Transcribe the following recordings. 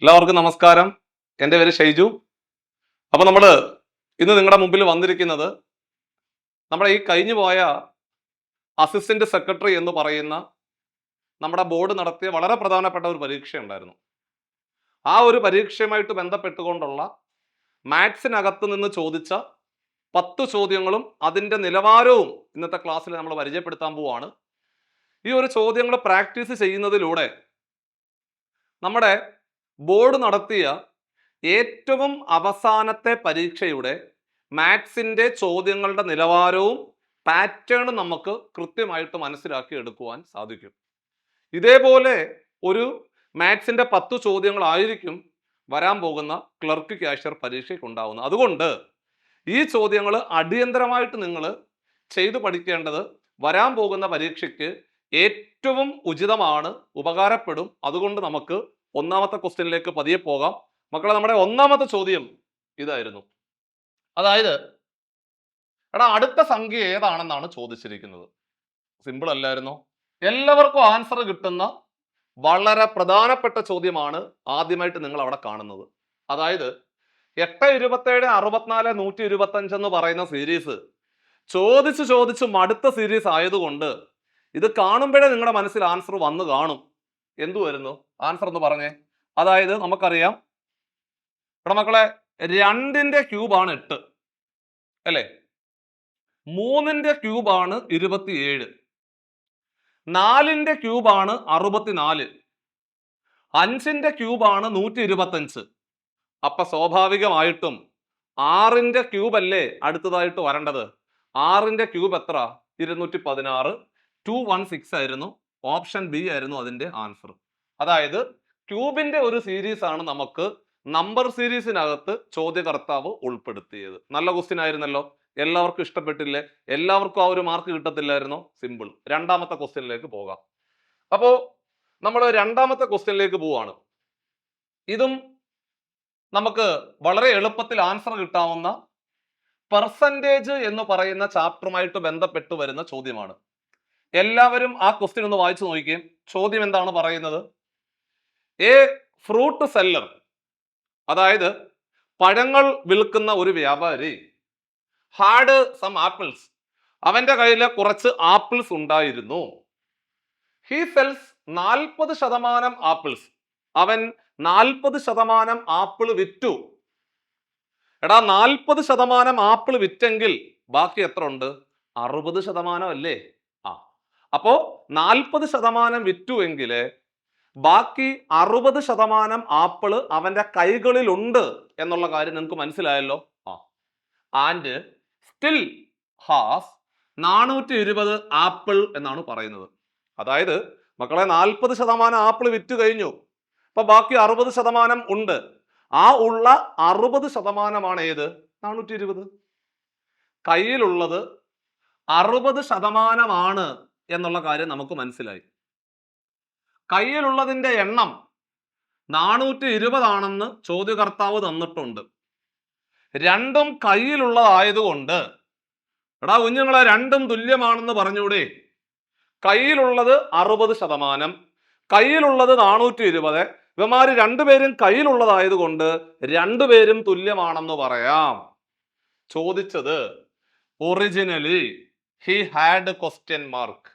എല്ലാവർക്കും നമസ്കാരം. എൻ്റെ പേര് ഷൈജു. അപ്പോൾ നമ്മൾ ഇന്ന് നിങ്ങളുടെ മുമ്പിൽ വന്നിരിക്കുന്നത് നമ്മുടെ ഈ കഴിഞ്ഞു പോയ അസിസ്റ്റന്റ് സെക്രട്ടറി എന്ന് പറയുന്ന നമ്മുടെ ബോർഡ് നടത്തിയ വളരെ പ്രധാനപ്പെട്ട ഒരു പരീക്ഷ ഉണ്ടായിരുന്നു. ആ ഒരു പരീക്ഷയുമായിട്ട് ബന്ധപ്പെട്ടുകൊണ്ടുള്ള മാത്സിനകത്ത് നിന്ന് ചോദിച്ച 10 ചോദ്യങ്ങളും അതിൻ്റെ നിലവാരവും ഇന്നത്തെ ക്ലാസ്സിൽ നമ്മൾ പരിചയപ്പെടുത്താൻ പോവുകയാണ്. ഈ ഒരു ചോദ്യങ്ങൾ പ്രാക്ടീസ് ചെയ്യുന്നതിലൂടെ നമ്മുടെ ബോർഡ് നടത്തിയ ഏറ്റവും അവസാനത്തെ പരീക്ഷയുടെ മാത്സിന്റെ ചോദ്യങ്ങളുടെ നിലവാരവും പാറ്റേണും നമുക്ക് കൃത്യമായിട്ട് മനസ്സിലാക്കി എടുക്കുവാൻ സാധിക്കും. ഇതേപോലെ ഒരു മാത്സിന്റെ 10 ചോദ്യങ്ങളായിരിക്കും വരാൻ പോകുന്ന ക്ലർക്ക് ക്യാഷ്യർ പരീക്ഷയ്ക്ക് ഉണ്ടാവുന്നത്. അതുകൊണ്ട് ഈ ചോദ്യങ്ങൾ അടിയന്തരമായിട്ട് നിങ്ങൾ ചെയ്തു പഠിക്കേണ്ടത് വരാൻ പോകുന്ന പരീക്ഷയ്ക്ക് ഏറ്റവും ഉചിതമാണ്, ഉപകാരപ്പെടും. അതുകൊണ്ട് നമുക്ക് ഒന്നാമത്തെ ക്വസ്റ്റ്യനിലേക്ക് പതിയെ പോകാം. മക്കളെ, നമ്മുടെ ഒന്നാമത്തെ ചോദ്യം ഇതായിരുന്നു. അതായത്, എടാ, അടുത്ത സംഖ്യ ഏതാണെന്നാണ് ചോദിച്ചിരിക്കുന്നത്. സിമ്പിൾ അല്ലായിരുന്നോ? എല്ലാവർക്കും ആൻസർ കിട്ടുന്ന വളരെ പ്രധാനപ്പെട്ട ചോദ്യമാണ് ആദ്യമായിട്ട് നിങ്ങൾ അവിടെ കാണുന്നത്. അതായത് 8, 27, 64, 125 എന്ന് പറയുന്ന സീരീസ് ചോദിച്ചു മടുത്ത സീരീസ് ആയതുകൊണ്ട് ഇത് കാണുമ്പോഴേ നിങ്ങളുടെ മനസ്സിൽ ആൻസർ വന്നു കാണും. എന്തു വരുന്നു ആൻസർ എന്ന് പറഞ്ഞേ? അതായത് നമുക്കറിയാം, ഇവിടെ മക്കളെ 2ന്റെ ക്യൂബാണ് 8 അല്ലേ, 3ന്റെ ക്യൂബാണ് 27, 4ന്റെ ക്യൂബാണ് 64, 5ന്റെ ക്യൂബാണ് 125. അപ്പൊ സ്വാഭാവികമായിട്ടും 6ന്റെ ക്യൂബ് അല്ലേ അടുത്തതായിട്ട് വരേണ്ടത്. 6ന്റെ ക്യൂബ് എത്ര? 216. 216 ആയിരുന്നു. ഓപ്ഷൻ ബി ആയിരുന്നു അതിന്റെ ആൻസർ. അതായത് ക്യൂബിന്റെ ഒരു സീരീസ് ആണ് നമുക്ക് നമ്പർ സീരീസിനകത്ത് ചോദ്യകർത്താവ് ഉൾപ്പെടുത്തിയത്. നല്ല ക്വസ്റ്റ്യൻ ആയിരുന്നല്ലോ, എല്ലാവർക്കും ഇഷ്ടപ്പെട്ടില്ലേ? എല്ലാവർക്കും ആ ഒരു മാർക്ക് കിട്ടത്തില്ലായിരുന്നോ? സിമ്പിൾ. രണ്ടാമത്തെ ക്വസ്റ്റ്യനിലേക്ക് പോകാം. അപ്പോ നമ്മൾ രണ്ടാമത്തെ ക്വസ്റ്റ്യനിലേക്ക് പോവാണ്. ഇതും നമുക്ക് വളരെ എളുപ്പത്തിൽ ആൻസർ കിട്ടാവുന്ന പെർസെൻറ്റേജ് എന്ന് പറയുന്ന ചാപ്റ്ററുമായിട്ട് ബന്ധപ്പെട്ട് വരുന്ന ചോദ്യമാണ്. എല്ലാവരും ആ ക്വസ്റ്റ്യൻ ഒന്ന് വായിച്ചു നോക്കിയേ. ചോദ്യം എന്താണ് പറയുന്നത്? എ ഫ്രൂട്ട് സെല്ലർ, അതായത് പഴങ്ങൾ വിൽക്കുന്ന ഒരു വ്യാപാരി, ഹാഡ് സം ആപ്പിൾസ്, അവന്റെ കയ്യിൽ കുറച്ച് ആപ്പിൾസ് ഉണ്ടായിരുന്നു. ഹി സെൽസ് 40% ആപ്പിൾസ്, അവൻ 40% ആപ്പിൾ വിറ്റു. എടാ, 40% ആപ്പിൾ വിറ്റെങ്കിൽ ബാക്കി എത്ര ഉണ്ട്? 60% അല്ലേ? അപ്പോ 40% വിറ്റു എങ്കില് ബാക്കി 60% ആപ്പിള് അവന്റെ കൈകളിൽ ഉണ്ട് എന്നുള്ള കാര്യം നിങ്ങൾക്ക് മനസ്സിലായല്ലോ. ആൻഡ് സ്റ്റിൽ ഹാസ് 420 ആപ്പിൾ എന്നാണ് പറയുന്നത്. അതായത് മക്കളെ, 40% ആപ്പിൾ വിറ്റ് കഴിഞ്ഞു, അപ്പൊ ബാക്കി 60% ഉണ്ട്. ആ ഉള്ള 60% ഏത്? 420. കയ്യിലുള്ളത് 60% എന്നുള്ള കാര്യം നമുക്ക് മനസ്സിലായി. കയ്യിലുള്ളതിന്റെ എണ്ണം 420 ആണെന്ന് ചോദ്യകർത്താവ് തന്നിട്ടുണ്ട്. രണ്ടും കയ്യിലുള്ളതായതുകൊണ്ട്, എടാ കുഞ്ഞുങ്ങളെ, രണ്ടും തുല്യമാണെന്ന് പറഞ്ഞൂടെ? കയ്യിലുള്ളത് 60%, കയ്യിലുള്ളത് 420. ഇവന്മാര് രണ്ടുപേരും കയ്യിലുള്ളതായതുകൊണ്ട് രണ്ടുപേരും തുല്യമാണെന്ന് പറയാം. ചോദിച്ചത് originally he had question mark.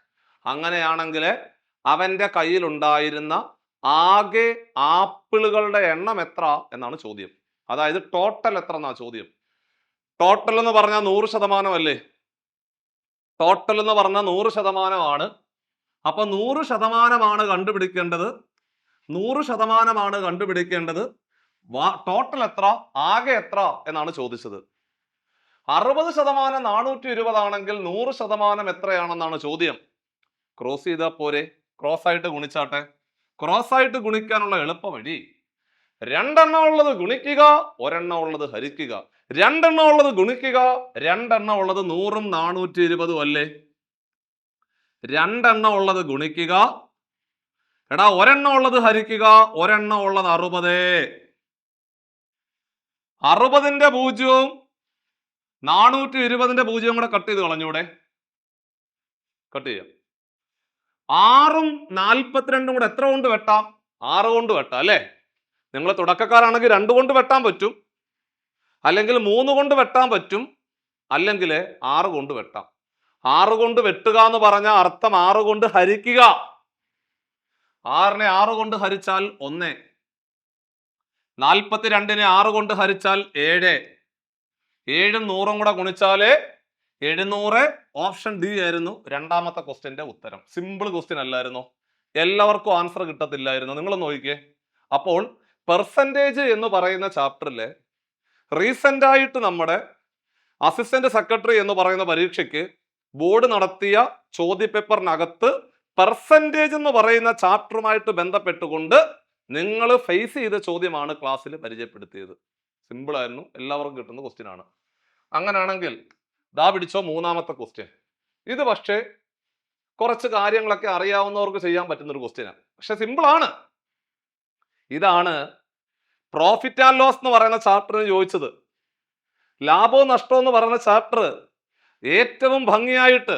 അങ്ങനെയാണെങ്കിൽ അവന്റെ കയ്യിലുണ്ടായിരുന്ന ആകെ ആപ്പിളുകളുടെ എണ്ണം എത്ര എന്നാണ് ചോദ്യം. അതായത് ടോട്ടൽ എത്ര എന്നാ ചോദ്യം. ടോട്ടൽ എന്ന് പറഞ്ഞാൽ 100% അല്ലേ? ടോട്ടൽ എന്ന് പറഞ്ഞാൽ 100%. അപ്പൊ 100% കണ്ടുപിടിക്കേണ്ടത്. 100% കണ്ടുപിടിക്കേണ്ടത്. ടോട്ടൽ എത്ര, ആകെ എത്ര എന്നാണ് ചോദിച്ചത്. 60% 420 ആണെങ്കിൽ 100% എത്രയാണെന്നാണ് ചോദ്യം. ക്രോസ് ചെയ്താൽ പോരെ? ക്രോസ് ആയിട്ട് ഗുണിച്ചാട്ടെ. ക്രോസ് ആയിട്ട് ഗുണിക്കാനുള്ള എളുപ്പ വഴി, രണ്ടെണ്ണം ഉള്ളത് ഗുണിക്കുക, ഒരെണ്ണം ഉള്ളത് ഹരിക്കുക. രണ്ടെണ്ണം ഉള്ളത് ഗുണിക്കുക, രണ്ടെണ്ണം ഉള്ളത് 100ഉം 420 അല്ലേ? രണ്ടെണ്ണം ഉള്ളത് ഗുണിക്കുക, എടാ ഒരെണ്ണം ഉള്ളത് ഹരിക്കുക, ഒരെണ്ണം ഉള്ളത് 60. 60ന്റെ 0ഉം 420ന്റെ 0ഉം കൂടെ കട്ട് ചെയ്ത് കളഞ്ഞൂടെ? കട്ട് ചെയ്യാം. 6ഉം 42ഉം കൂടെ എത്ര കൊണ്ട് വെട്ടാം? 6 കൊണ്ട് വെട്ടാം അല്ലേ? നിങ്ങൾ തുടക്കക്കാരാണെങ്കിൽ 2 കൊണ്ട് വെട്ടാൻ പറ്റും, അല്ലെങ്കിൽ 3 കൊണ്ട് വെട്ടാൻ പറ്റും, അല്ലെങ്കിൽ 6 കൊണ്ട് വെട്ടാം. 6 കൊണ്ട് വെട്ടുക എന്ന് പറഞ്ഞാൽ അർത്ഥം 6 കൊണ്ട് ഹരിക്കുക. 6നെ 6 കൊണ്ട് ഹരിച്ചാൽ 1, 42നെ 6 കൊണ്ട് ഹരിച്ചാൽ 7, 7ഉം 100ഉം കൂടെ ഗുണിച്ചാല് 700. ഓപ്ഷൻ ഡി ആയിരുന്നു രണ്ടാമത്തെ ക്വസ്റ്റ്യന്റെ ഉത്തരം. സിമ്പിൾ ക്വസ്റ്റ്യൻ അല്ലായിരുന്നോ? എല്ലാവർക്കും ആൻസർ കിട്ടത്തില്ലായിരുന്നു. നിങ്ങൾ നോക്കിക്കേ. അപ്പോൾ പെർസെൻറ്റേജ് എന്ന് പറയുന്ന ചാപ്റ്ററിലെ റീസെന്റ് ആയിട്ട് നമ്മുടെ അസിസ്റ്റന്റ് സെക്രട്ടറി എന്ന് പറയുന്ന പരീക്ഷയ്ക്ക് ബോർഡ് നടത്തിയ ചോദ്യപേപ്പറിനകത്ത് പെർസെൻറ്റേജ് എന്ന് പറയുന്ന ചാപ്റ്ററുമായിട്ട് ബന്ധപ്പെട്ടുകൊണ്ട് നിങ്ങൾ ഫേസ് ചെയ്ത ചോദ്യമാണ് ക്ലാസ്സിൽ പരിചയപ്പെടുത്തിയത്. സിമ്പിൾ ആയിരുന്നു, എല്ലാവർക്കും കിട്ടുന്ന ക്വസ്റ്റ്യൻ ആണ്. അങ്ങനെയാണെങ്കിൽ ദാ പിടിച്ചോ മൂന്നാമത്തെ ക്വസ്റ്റ്യൻ. ഇത് പക്ഷേ കുറച്ച് കാര്യങ്ങളൊക്കെ അറിയാവുന്നവർക്ക് ചെയ്യാൻ പറ്റുന്ന ഒരു ക്വസ്റ്റ്യനാണ്, പക്ഷെ സിമ്പിൾ ആണ്. ഇതാണ് പ്രോഫിറ്റ് ആൻഡ് ലോസ് എന്ന് പറയുന്ന ചാപ്റ്ററിന് ചോദിച്ചത്. ലാഭവും നഷ്ടവും എന്ന് പറയുന്ന ചാപ്റ്റർ ഏറ്റവും ഭംഗിയായിട്ട്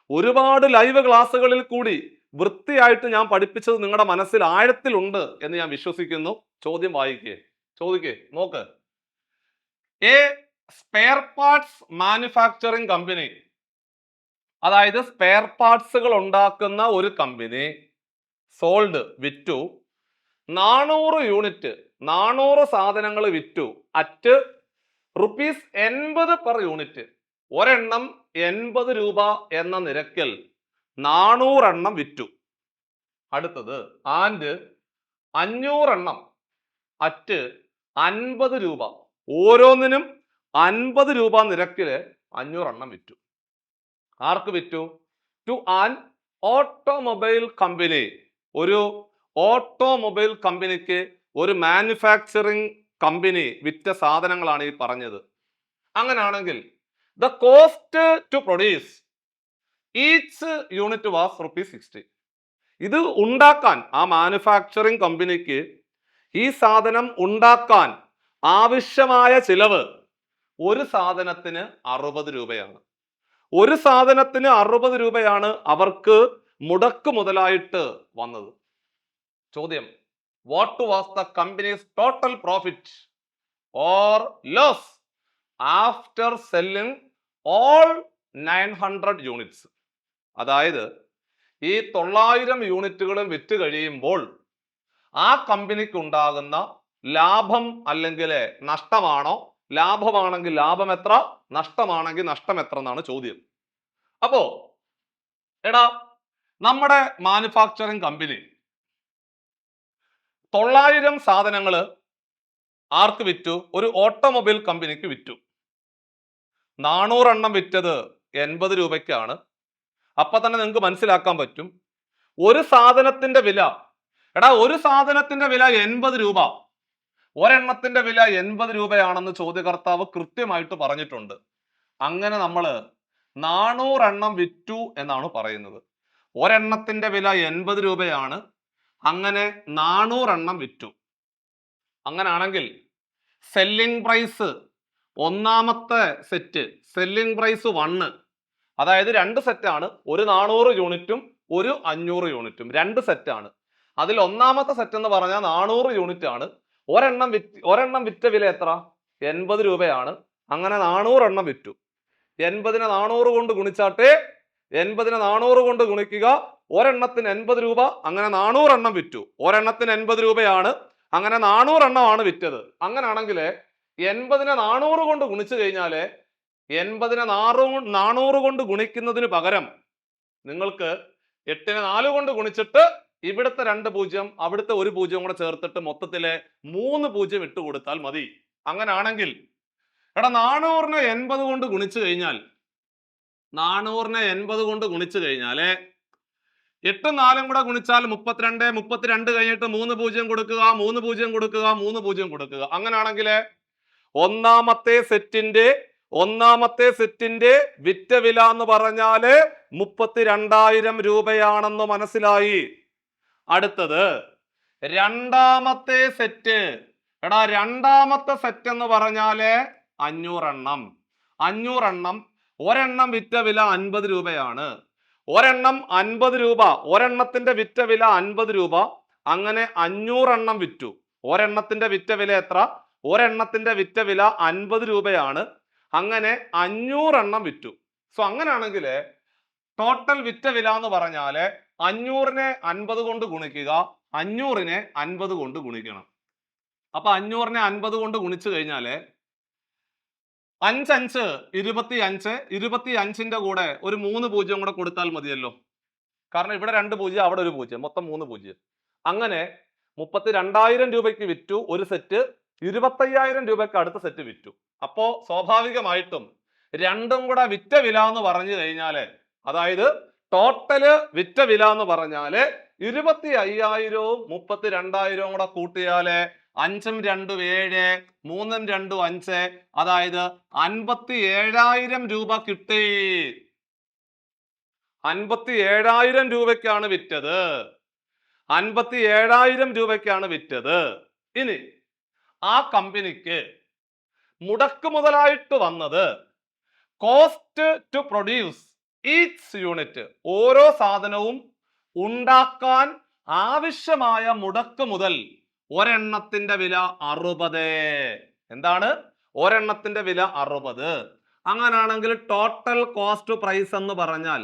ഒരുപാട് ലൈവ് ക്ലാസ്സുകളിൽ കൂടി വൃത്തിയായിട്ട് ഞാൻ പഠിപ്പിച്ചത് നിങ്ങളുടെ മനസ്സിൽ ആഴത്തിലുണ്ട് എന്ന് ഞാൻ വിശ്വസിക്കുന്നു. ചോദ്യം ചോദിക്കേ നോക്ക്. A spare parts manufacturing company, അതായത് സ്പെയർ പാർട്സുകൾ ഉണ്ടാക്കുന്ന ഒരു കമ്പനി സോൾഡ് വിറ്റു 400 യൂണിറ്റ് 400 സാധനങ്ങൾ വിറ്റു അറ്റ് ₹80 പെർ യൂണിറ്റ്. ഒരെണ്ണം 80 രൂപ എന്ന നിരക്കിൽ 400 എണ്ണം വിറ്റു. അടുത്തത് ആൻഡ് 500 എണ്ണം അറ്റ് 50 രൂപ, ഓരോന്നിനും 50 രൂപ നിരക്കില് 500 എണ്ണം വിറ്റു. ആർക്ക് വിറ്റു? To an automobile company. ഒരു ഓട്ടോമൊബൈൽ കമ്പനിക്ക്, ഒരു മാനുഫാക്ചറിങ് കമ്പനി വിറ്റ സാധനങ്ങളാണ് ഈ പറഞ്ഞത്. അങ്ങനെയാണെങ്കിൽ the cost to produce each unit was ₹60. ഇത് ഉണ്ടാക്കാൻ ആ മാനുഫാക്ചറിങ് കമ്പനിക്ക് ഈ സാധനം ഉണ്ടാക്കാൻ ആവശ്യമായ ചിലവ് ഒരു സാധനത്തിന് 60 രൂപയാണ്. ഒരു സാധനത്തിന് 60 രൂപയാണ് അവർക്ക് മുടക്ക് മുതലായിട്ട് വന്നത്. ചോദ്യം, what was the company's total profit or loss after selling all 900 units? അതായത് ഈ 900 യൂണിറ്റുകളും വിറ്റ് കഴിയുമ്പോൾ ആ കമ്പനിക്ക് ഉണ്ടാകുന്ന ലാഭം അല്ലെങ്കിൽ നഷ്ടമാണോ? ലാഭമാണെങ്കിൽ ലാഭം എത്ര, നഷ്ടമാണെങ്കിൽ നഷ്ടം എത്ര എന്നാണ് ചോദ്യം. അപ്പോ എടാ, നമ്മുടെ മാനുഫാക്ചറിങ് കമ്പനി 900 സാധനങ്ങൾ ആർക്ക് വിറ്റു? ഒരു ഓട്ടോമൊബൈൽ കമ്പനിക്ക് വിറ്റു. 400 എണ്ണം വിറ്റത് 80 രൂപയ്ക്കാണ്. അപ്പൊ തന്നെ നിങ്ങൾക്ക് മനസ്സിലാക്കാൻ പറ്റും ഒരു സാധനത്തിന്റെ വില. എടാ, ഒരു സാധനത്തിന്റെ വില 80 രൂപ, ഒരെണ്ണത്തിന്റെ വില 80 രൂപയാണെന്ന് ചോദ്യകർത്താവ് കൃത്യമായിട്ട് പറഞ്ഞിട്ടുണ്ട്. അങ്ങനെ നമ്മൾ 400 എണ്ണം വിറ്റു എന്നാണ് പറയുന്നത്. ഒരെണ്ണത്തിന്റെ വില 80 രൂപയാണ്, അങ്ങനെ 400 എണ്ണം വിറ്റു. അങ്ങനെയാണെങ്കിൽ സെല്ലിംഗ് പ്രൈസ് ഒന്നാമത്തെ സെറ്റ്, സെല്ലിംഗ് പ്രൈസ് 1, അതായത് 2 സെറ്റാണ്, ഒരു 400 യൂണിറ്റും ഒരു 500 യൂണിറ്റും, 2 സെറ്റാണ്. അതിൽ ഒന്നാമത്തെ സെറ്റ് എന്ന് പറഞ്ഞാൽ 400 യൂണിറ്റ് ആണ്. ഒരെണ്ണം വിറ്റ വില എത്ര? 80 രൂപയാണ്. അങ്ങനെ 400 എണ്ണം വിറ്റു. 80നെ 400 കൊണ്ട് ഗുണിച്ചാട്ടെ, 80നെ 400 കൊണ്ട് ഗുണിക്കുക, ഒരെണ്ണത്തിന് 80 രൂപ, അങ്ങനെ 400 എണ്ണം വിറ്റു. ഒരെണ്ണത്തിന് 80 രൂപയാണ്, അങ്ങനെ 400 എണ്ണമാണ് വിറ്റത്. അങ്ങനെയാണെങ്കിൽ 80നെ 400 കൊണ്ട് ഗുണിച്ചു കഴിഞ്ഞാല് 80നെ 400 കൊണ്ട് ഗുണിക്കുന്നതിന് പകരം നിങ്ങൾക്ക് 8നെ 4 കൊണ്ട് ഗുണിച്ചിട്ട് ഇവിടുത്തെ 2 പൂജ്യം അവിടുത്തെ 1 പൂജ്യം കൂടെ ചേർത്തിട്ട് മൊത്തത്തിലെ 3 പൂജ്യം ഇട്ട് കൊടുത്താൽ മതി. അങ്ങനാണെങ്കിൽ എടാ 400നെ 80 കൊണ്ട് ഗുണിച്ചു കഴിഞ്ഞാൽ 400നെ 80 കൊണ്ട് ഗുണിച്ചു കഴിഞ്ഞാല് 8ഉം 4ഉം കൂടെ ഗുണിച്ചാൽ 32, 32 കഴിഞ്ഞിട്ട് 3 പൂജ്യം കൊടുക്കുക, 3 പൂജ്യം കൊടുക്കുക, 3 പൂജ്യം കൊടുക്കുക. അങ്ങനാണെങ്കിൽ ഒന്നാമത്തെ സെറ്റിന്റെ വിറ്റ വില എന്ന് പറഞ്ഞാല് 32,000 രൂപയാണെന്ന് മനസ്സിലായി. അടുത്തത് രണ്ടാമത്തെ സെറ്റ്. എടാ, രണ്ടാമത്തെ സെറ്റ് എന്ന് പറഞ്ഞാല് 500 എണ്ണം. 500 എണ്ണം, ഒരെണ്ണം വിറ്റ വില 50 രൂപയാണ്. ഒരെണ്ണം 50 രൂപ, ഒരെണ്ണത്തിന്റെ വിറ്റ വില 50 രൂപ. അങ്ങനെ 500 എണ്ണം വിറ്റു. ഒരെണ്ണത്തിന്റെ വിറ്റ വില എത്ര? ഒരെണ്ണത്തിന്റെ വിറ്റ വില 50 രൂപയാണ്. അങ്ങനെ 500 എണ്ണം വിറ്റു. സോ അങ്ങനെയാണെങ്കിൽ ടോട്ടൽ വിറ്റ വില എന്ന് പറഞ്ഞാല് 500നെ 50 കൊണ്ട് ഗുണിക്കുക, 500നെ 50 കൊണ്ട് ഗുണിക്കണം. അപ്പൊ 500നെ 50 കൊണ്ട് ഗുണിച്ചു കഴിഞ്ഞാല് 5 5 25, 25ന്റെ കൂടെ ഒരു 3 പൂജ്യം കൂടെ കൊടുത്താൽ മതിയല്ലോ. കാരണം ഇവിടെ 2 പൂജ്യം, അവിടെ ഒരു പൂജ്യം, മൊത്തം 3 പൂജ്യം. അങ്ങനെ 32,000 രൂപയ്ക്ക് വിറ്റു ഒരു സെറ്റ്, 25,000 രൂപയ്ക്ക് അടുത്ത സെറ്റ് വിറ്റു. അപ്പോ സ്വാഭാവികമായിട്ടും രണ്ടും കൂടെ വിറ്റ വില എന്ന് പറഞ്ഞു കഴിഞ്ഞാല്, അതായത് ടോട്ടല് വിറ്റ വില എന്ന് പറഞ്ഞാല് 25,000വും 32,000വും കൂടെ കൂട്ടിയാല് 5ഉം 2ഉം 7, 3ഉം 2ഉം 5, അതായത് 57,000 രൂപ കിട്ടി. 57,000 രൂപയ്ക്കാണ് വിറ്റത്. 57,000 രൂപയ്ക്കാണ് വിറ്റത്. ഇനി ആ കമ്പനിക്ക് മുടക്ക് മുതലായിട്ട് വന്നത് cost to produce each unit, ഓരോ സാധനവും ഉണ്ടാക്കാൻ ആവശ്യമായ മുടക്ക് മുതൽ ഒരെണ്ണത്തിന്റെ വില 60. എന്താണ്? ഒരെണ്ണത്തിന്റെ വില 60. അങ്ങനാണെങ്കിൽ ടോട്ടൽ കോസ്റ്റ് പ്രൈസ് എന്ന് പറഞ്ഞാൽ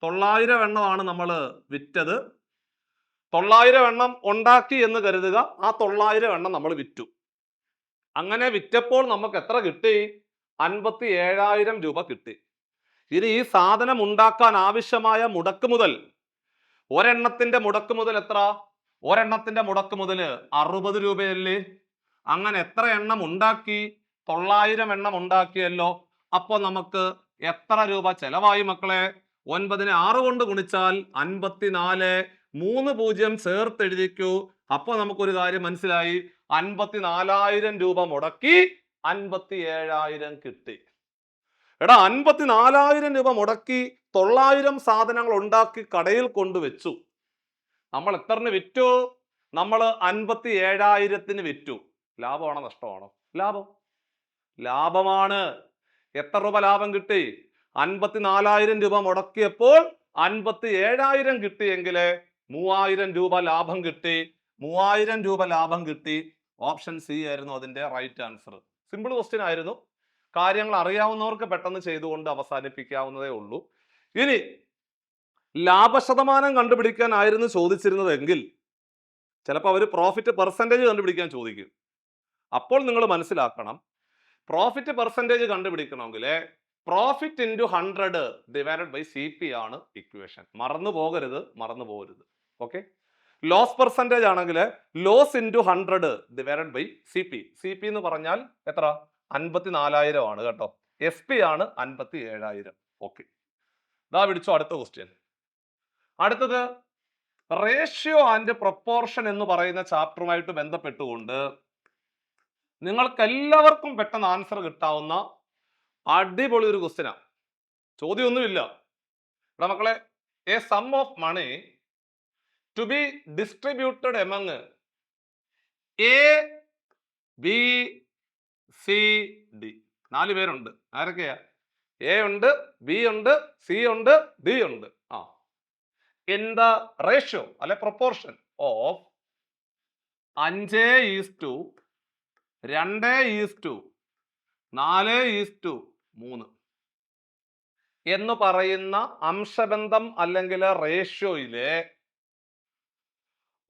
900 എണ്ണമാണ് നമ്മൾ വിറ്റത്. 900 എണ്ണം ഉണ്ടാക്കി എന്ന് കരുതുക. ആ 900 എണ്ണം നമ്മൾ വിറ്റു. അങ്ങനെ വിറ്റപ്പോൾ നമുക്ക് എത്ര കിട്ടി? 57,000 രൂപ കിട്ടി. ഇനി ഈ സാധനം ഉണ്ടാക്കാൻ ആവശ്യമായ മുടക്ക് മുതൽ, ഒരെണ്ണത്തിന്റെ മുടക്ക് മുതൽ എത്ര? ഒരെണ്ണത്തിന്റെ മുടക്ക് മുതൽ 60 രൂപയല്ലേ? അങ്ങനെ എത്ര എണ്ണം ഉണ്ടാക്കി? 900 എണ്ണം ഉണ്ടാക്കിയല്ലോ. അപ്പൊ നമുക്ക് എത്ര രൂപ ചെലവായി മക്കളെ? 9നെ 6 കൊണ്ട് ഗുണിച്ചാൽ 54, 3 പൂജ്യം ചേർത്ത് എഴുതിക്കൂ. അപ്പൊ നമുക്കൊരു കാര്യം മനസ്സിലായി, 54,000 രൂപ മുടക്കി 57,000 കിട്ടി. എടാ 54,000 രൂപ മുടക്കി 900 സാധനങ്ങൾ ഉണ്ടാക്കി കടയിൽ കൊണ്ടുവച്ചു. നമ്മൾ എത്രന് വിറ്റു? നമ്മൾ 57,000ന് വിറ്റു. ലാഭമാണോ നഷ്ടമാണോ? ലാഭം. ലാഭമാണ്. എത്ര രൂപ ലാഭം കിട്ടി? 54,000 രൂപ മുടക്കിയപ്പോൾ 57,000 കിട്ടിയെങ്കിൽ 3,000 രൂപ ലാഭം കിട്ടി. 3,000 രൂപ ലാഭം കിട്ടി. ഓപ്ഷൻ സി ആയിരുന്നു അതിന്റെ റൈറ്റ് ആൻസർ. സിമ്പിൾ ക്വസ്റ്റ്യൻ ആയിരുന്നു. കാര്യങ്ങൾ അറിയാവുന്നവർക്ക് പെട്ടെന്ന് ചെയ്തുകൊണ്ട് അവസാനിപ്പിക്കാവുന്നതേ ഉള്ളൂ. ഇനി ലാഭശതമാനം കണ്ടുപിടിക്കാനായിരുന്നു ചോദിച്ചിരുന്നതെങ്കിൽ ചിലപ്പോൾ അവർ പ്രോഫിറ്റ് പെർസെൻറ്റേജ് കണ്ടുപിടിക്കാൻ ചോദിക്കും. അപ്പോൾ നിങ്ങൾ മനസ്സിലാക്കണം, പ്രോഫിറ്റ് പെർസെൻറ്റേജ് കണ്ടുപിടിക്കണമെങ്കിൽ profit into 100 divided by CP ആണ് ഇക്വേഷൻ. മറന്നു പോകരുത്. ഓക്കെ. ലോസ് പെർസെൻറ്റേജ് ആണെങ്കിൽ loss into 100 divided by CP. CP എന്ന് പറഞ്ഞാൽ എത്ര? 54,000 ആണ് കേട്ടോ. SP ആണ് 57,000. ഓക്കെ. ഇതാ പിടിച്ചോ അടുത്ത ക്വസ്റ്റ്യൻ. അടുത്തത് റേഷ്യോ ആൻഡ് പ്രൊപ്പോർഷൻ എന്ന് പറയുന്ന ചാപ്റ്ററുമായിട്ട് ബന്ധപ്പെട്ടുകൊണ്ട് നിങ്ങൾക്ക് എല്ലാവർക്കും പെട്ടെന്ന് ആൻസർ കിട്ടാവുന്ന അടിപൊളി ഒരു ക്വസ്റ്റ്യനാ. ചോദ്യമൊന്നുമില്ല. ഇവിടെ മക്കളെ, a sum of money to be distributed among A, B, C, D. 4 പേരുണ്ട്. ആരൊക്കെയാ? A ഉണ്ട്, B ഉണ്ട്, C ഉണ്ട്, D ഉണ്ട്. ഇൻ ദ റേഷ്യോ അല്ലെ പ്രൊപ്പോർഷൻ ഓഫ് 5:2:4:3 എന്ന് പറയുന്ന അംശബന്ധം അല്ലെങ്കിൽ റേഷ്യോയിലെ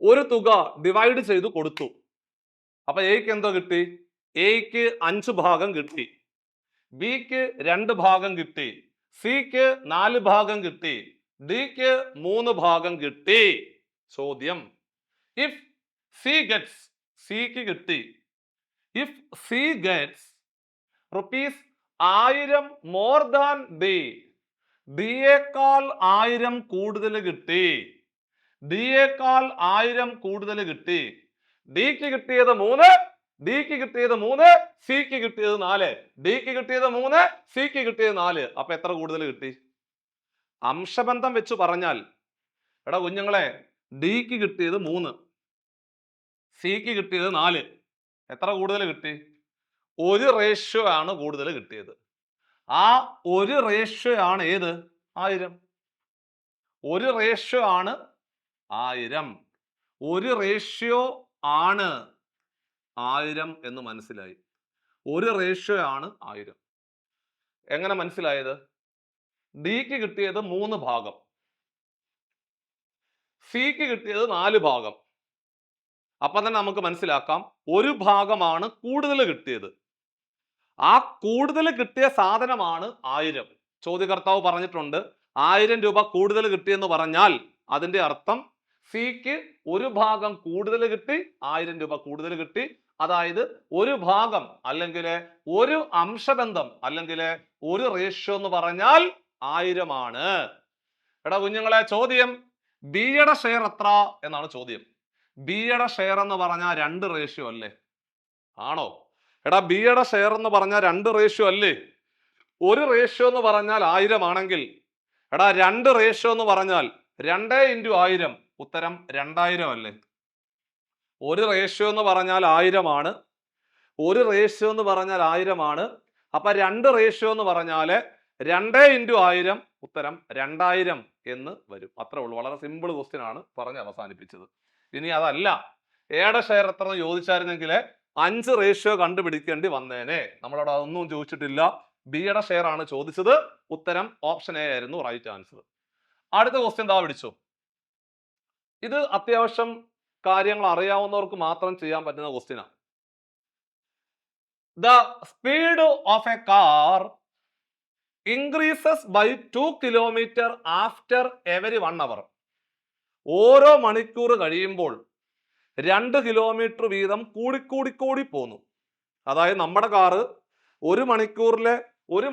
ഒരു തുക ഡിവൈഡ് ചെയ്ത് കൊടുത്തു. അപ്പൊ എക്ക് എന്തോ കിട്ടി? എക്ക് 5 ഭാഗം കിട്ടി, ബിക്ക് 2 ഭാഗം കിട്ടി, സിക്ക് 4 ഭാഗം കിട്ടി, ഡിക്ക് 3 ഭാഗം കിട്ടി. ചോദ്യം, ഇഫ് സി ഗെറ്റ്സ്, സിക്ക് കിട്ടി, if C gets ₹1000 more than D, ഡിയേക്കാൾ 1000 കൂടുതൽ കിട്ടി, ഡിയേക്കാൾ 1000 കൂടുതൽ കിട്ടി, ഡിക്ക് കിട്ടിയത് 3, ഡിക്ക് കിട്ടിയത് 3, സിക്ക് കിട്ടിയത് 4, ഡിക്ക് കിട്ടിയത് 3, സിക്ക് കിട്ടിയത് 4. അപ്പൊ എത്ര കൂടുതൽ കിട്ടി? അംശബന്ധം വെച്ച് പറഞ്ഞാൽ എടാ കുഞ്ഞുങ്ങളെ, ഡിക്ക് കിട്ടിയത് 3, സിക്ക് കിട്ടിയത് 4. എത്ര കൂടുതൽ കിട്ടി? ഒരു റേഷ്യോ ആണ് കൂടുതൽ കിട്ടിയത്. ആ ഒരു റേഷ്യോ ആണ് ഏത്? 1000. ഒരു റേഷ്യോ ആണ് 1000. ഒരു റേഷ്യോ ആണ് 1000 എന്ന് മനസ്സിലായി. ഒരു റേഷ്യോ ആണ് 1000. എങ്ങനെ മനസ്സിലായത്? ഡിക്ക് കിട്ടിയത് 3 ഭാഗം, സിക്ക് കിട്ടിയത് 4 ഭാഗം. അപ്പൊ തന്നെ നമുക്ക് മനസ്സിലാക്കാം ഒരു ഭാഗമാണ് കൂടുതൽ കിട്ടിയത്. ആ കൂടുതൽ കിട്ടിയ സാധനമാണ് 1000. ചോദ്യകർത്താവ് പറഞ്ഞിട്ടുണ്ട് 1000 രൂപ കൂടുതൽ കിട്ടിയെന്ന് പറഞ്ഞാൽ അതിന്റെ അർത്ഥം സിക്ക് ഒരു ഭാഗം കൂടുതൽ കിട്ടി, 1000 രൂപ കൂടുതൽ കിട്ടി. അതായത് ഒരു ഭാഗം അല്ലെങ്കിൽ ഒരു അംശബന്ധം അല്ലെങ്കിൽ ഒരു റേഷ്യോ എന്ന് പറഞ്ഞാൽ 1000 ആണ്. എടാ കുഞ്ഞുങ്ങളെ, ചോദ്യം ബിയുടെ ഷെയർ എത്ര എന്നാണ് ചോദ്യം. ബിയുടെ ഷെയർ എന്ന് പറഞ്ഞാൽ 2 റേഷ്യോ അല്ലേ? ആണോ? എടാ ബിയുടെ ഷെയർ എന്ന് പറഞ്ഞാൽ 2 റേഷ്യോ അല്ലേ? ഒരു റേഷ്യോ എന്ന് പറഞ്ഞാൽ 1000 ആണെങ്കിൽ എടാ 2 റേഷ്യോ എന്ന് പറഞ്ഞാൽ 2 × 1000 ഉത്തരം 2000 അല്ലേ? ഒരു റേഷ്യോ എന്ന് പറഞ്ഞാൽ 1000 ആണ്. ഒരു റേഷ്യോ എന്ന് പറഞ്ഞാൽ 1000 ആണ്. അപ്പൊ 2 റേഷ്യോ എന്ന് പറഞ്ഞാൽ 2 × 1000 ഉത്തരം 2000 എന്ന് വരും. അത്രേ ഉള്ളൂ. വളരെ സിമ്പിൾ ക്വസ്റ്റ്യൻ ആണ് പറഞ്ഞ് അവസാനിപ്പിച്ചത്. ഇനി അതല്ല എയുടെ ഷെയർ എത്ര എന്ന് ചോദിച്ചായിരുന്നെങ്കിൽ 5 റേഷ്യോ കണ്ടുപിടിക്കേണ്ടി വന്നേനെ. നമ്മളവിടെ അതൊന്നും ചോദിച്ചിട്ടില്ല. ബിയുടെ ഷെയർ ആണ് ചോദിച്ചത്. ഉത്തരം ഓപ്ഷൻ എ ആയിരുന്നു റൈറ്റ് ആൻസർ. അടുത്ത ക്വസ്റ്റ്യൻ ദാ പിടിച്ചു. ഇത് അത്യാവശ്യം കാര്യങ്ങൾ അറിയാവുന്നവർക്ക് മാത്രം ചെയ്യാൻ പറ്റുന്ന ക്വസ്റ്റ്യനാണ്. The speed of a car increases by 2 kilometre after every 1 hour. ഓരോ മണിക്കൂർ കഴിയുമ്പോൾ 2 കിലോമീറ്റർ വീതം കൂടി പോന്നു. അതായത് നമ്മുടെ കാറ് ഒരു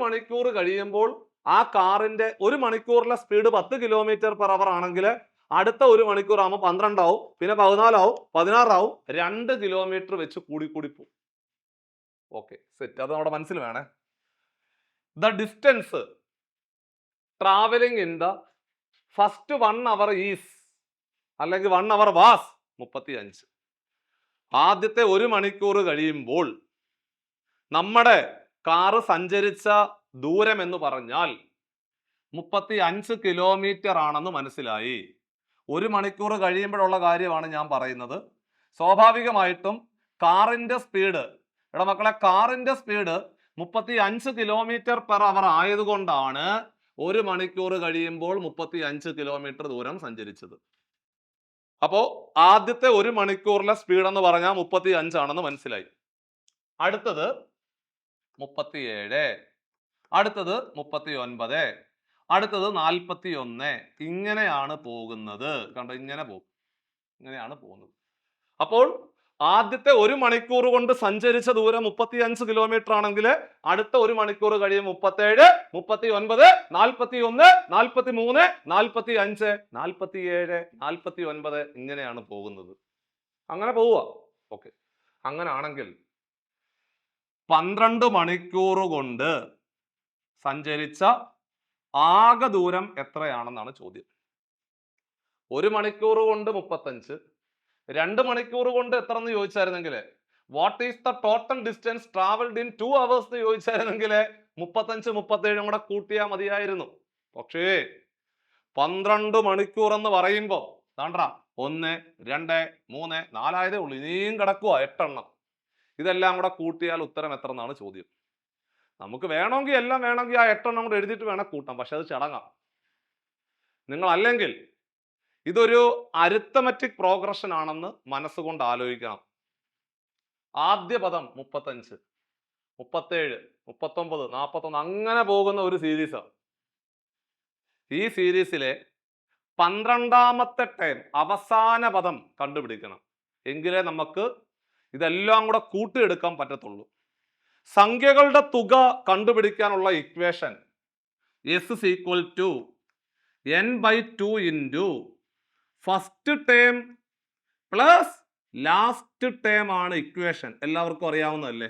മണിക്കൂർ കഴിയുമ്പോൾ ആ കാറിന്റെ ഒരു മണിക്കൂറിലെ സ്പീഡ് 10 കിലോമീറ്റർ പെർ അവർ ആണെങ്കിൽ അടുത്ത ഒരു മണിക്കൂർ ആകുമ്പോൾ 12 ആവും, പിന്നെ 14 ആവും, 16 ആവും. 2 കിലോമീറ്റർ വെച്ച് കൂടി പോകും. Okay, set. അത് നമ്മുടെ മനസ്സിൽ വേണേ. The distance travelling in the first 1 our is അല്ലെങ്കിൽ 1 അവർ വാസ് 35. ആദ്യത്തെ ഒരു മണിക്കൂർ കഴിയുമ്പോൾ നമ്മുടെ കാറ് സഞ്ചരിച്ച ദൂരം എന്ന് പറഞ്ഞാൽ 35 കിലോമീറ്റർ ആണെന്ന് മനസ്സിലായി. ഒരു മണിക്കൂർ കഴിയുമ്പോഴുള്ള കാര്യമാണ് ഞാൻ പറയുന്നത്. സ്വാഭാവികമായിട്ടും കാറിന്റെ സ്പീഡ്, എടാ മക്കളെ, കാറിന്റെ സ്പീഡ് 35 കിലോമീറ്റർ പെർ അവർ ആയതുകൊണ്ടാണ് ഒരു മണിക്കൂർ കഴിയുമ്പോൾ 35 കിലോമീറ്റർ ദൂരം സഞ്ചരിച്ചത്. അപ്പോ ആദ്യത്തെ ഒരു മണിക്കൂറിലെ സ്പീഡ് എന്ന് പറഞ്ഞാൽ 35 ആണെന്ന് മനസ്സിലായി. അടുത്തത് 37, അടുത്തത് 39, അടുത്തത് 41. ഇങ്ങനെയാണ് പോകുന്നത്. കണ്ടോ, ഇങ്ങനെയാണ് പോകുന്നത്. അപ്പോൾ ആദ്യത്തെ ഒരു മണിക്കൂർ കൊണ്ട് സഞ്ചരിച്ച ദൂരം 35 കിലോമീറ്റർ ആണെങ്കിൽ അടുത്ത ഒരു മണിക്കൂർ കഴിയും 37, 39, 41, 43, 45, 47, 49. ഇങ്ങനെയാണ് പോകുന്നത്. അങ്ങനെ പോവുക. ഓക്കെ, അങ്ങനെ ആണെങ്കിൽ 12 മണിക്കൂർ കൊണ്ട് സഞ്ചരിച്ച ആകെ ദൂരം എത്രയാണെന്നാണ് ചോദ്യം. ഒരു മണിക്കൂർ കൊണ്ട് 35, 2 മണിക്കൂർ കൊണ്ട് എത്ര എന്ന് ചോദിച്ചായിരുന്നെങ്കിൽ what is the total distance travelled in 2 hours എന്ന് ചോദിച്ചായിരുന്നെങ്കിൽ 35, 37 കൂടെ കൂട്ടിയാൽ മതിയായിരുന്നു. പക്ഷേ 12 മണിക്കൂർ എന്ന് പറയുമ്പോൾ താണ്ടാ 1, 2, 3, 4 ആയതേ ഉള്ളൂ. ഇനിയും കിടക്കുക 8 എണ്ണം. ഇതെല്ലാം കൂടെ കൂട്ടിയാൽ ഉത്തരം എത്ര എന്നാണ് ചോദ്യം. നമുക്ക് വേണമെങ്കിൽ ആ 8 എണ്ണം കൂടെ എഴുതിയിട്ട് വേണം കൂട്ടാം. പക്ഷെ അത് ചടങ്ങാം. നിങ്ങൾ അല്ലെങ്കിൽ ഇതൊരു അരിത്തമെറ്റിക് പ്രോഗ്രഷൻ ആണെന്ന് മനസ്സുകൊണ്ട് ആലോചിക്കണം. ആദ്യ പദം 35, 37, 39, 41 അങ്ങനെ പോകുന്ന ഒരു സീരീസാണ്. ഈ സീരീസിലെ 12ാമത്തെ ടൈം അവസാന പദം കണ്ടുപിടിക്കണം. എങ്കിലേ നമുക്ക് ഇതെല്ലാം കൂടെ കൂട്ടിയെടുക്കാൻ പറ്റത്തുള്ളൂ. സംഖ്യകളുടെ തുക കണ്ടുപിടിക്കാനുള്ള equation S = n/2 into first term plus last term ആണ് ഇക്വേഷൻ. എല്ലാവർക്കും അറിയാവുന്നതല്ലേ?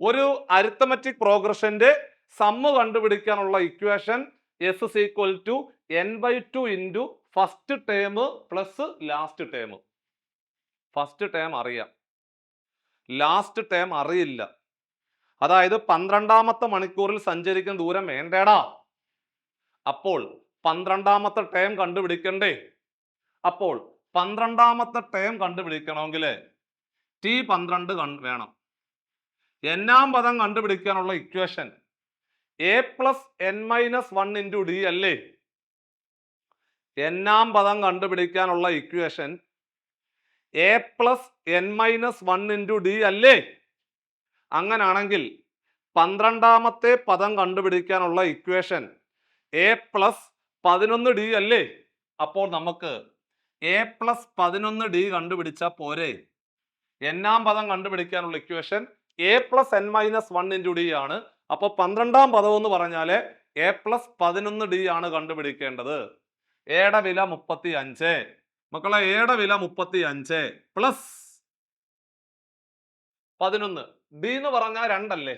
ഒരു അരിത്തമെറ്റിക് പ്രോഗ്രഷന്റെ സമ്മ് കണ്ടുപിടിക്കാനുള്ള equation S = n/2 into first term plus last term. First term അറിയാം, ലാസ്റ്റ് ടേം അറിയില്ല. അതായത് 12ാമത്തെ മണിക്കൂറിൽ സഞ്ചരിക്കുന്ന ദൂരം വേണ്ടേടാ. അപ്പോൾ 12ാമത്തെ ടേം കണ്ടുപിടിക്കണ്ടേ? അപ്പോൾ 12ാമത്തെ ടേം കണ്ടുപിടിക്കണമെങ്കിൽ T12 വേണം. n-ാം പദം കണ്ടുപിടിക്കാനുള്ള ഇക്വേഷൻ a+n-1 ഇൻറ്റു ഡി അല്ലേ? n-ാം പദം കണ്ടുപിടിക്കാനുള്ള ഇക്വേഷൻ a+n-1 ഇൻറ്റു ഡി അല്ലേ? അങ്ങനാണെങ്കിൽ 12ാമത്തെ പദം കണ്ടുപിടിക്കാനുള്ള ഇക്വേഷൻ a+11d അല്ലേ? അപ്പോൾ നമുക്ക് a+11d കണ്ടുപിടിച്ചാൽ പോരെ? n-ാം പദം കണ്ടുപിടിക്കാനുള്ള ഇക്വേഷൻ a+n-1 ഇൻറ്റു ഡി ആണ്. അപ്പോൾ 12ാം പദം എന്ന് പറഞ്ഞാൽ a+11d ആണ് കണ്ടുപിടിക്കേണ്ടത്. എയുടെ വില 35. മക്കളെ എയുടെ വില 35 പ്ലസ് 11. ഡി എന്ന് പറഞ്ഞാൽ 2 അല്ലേ?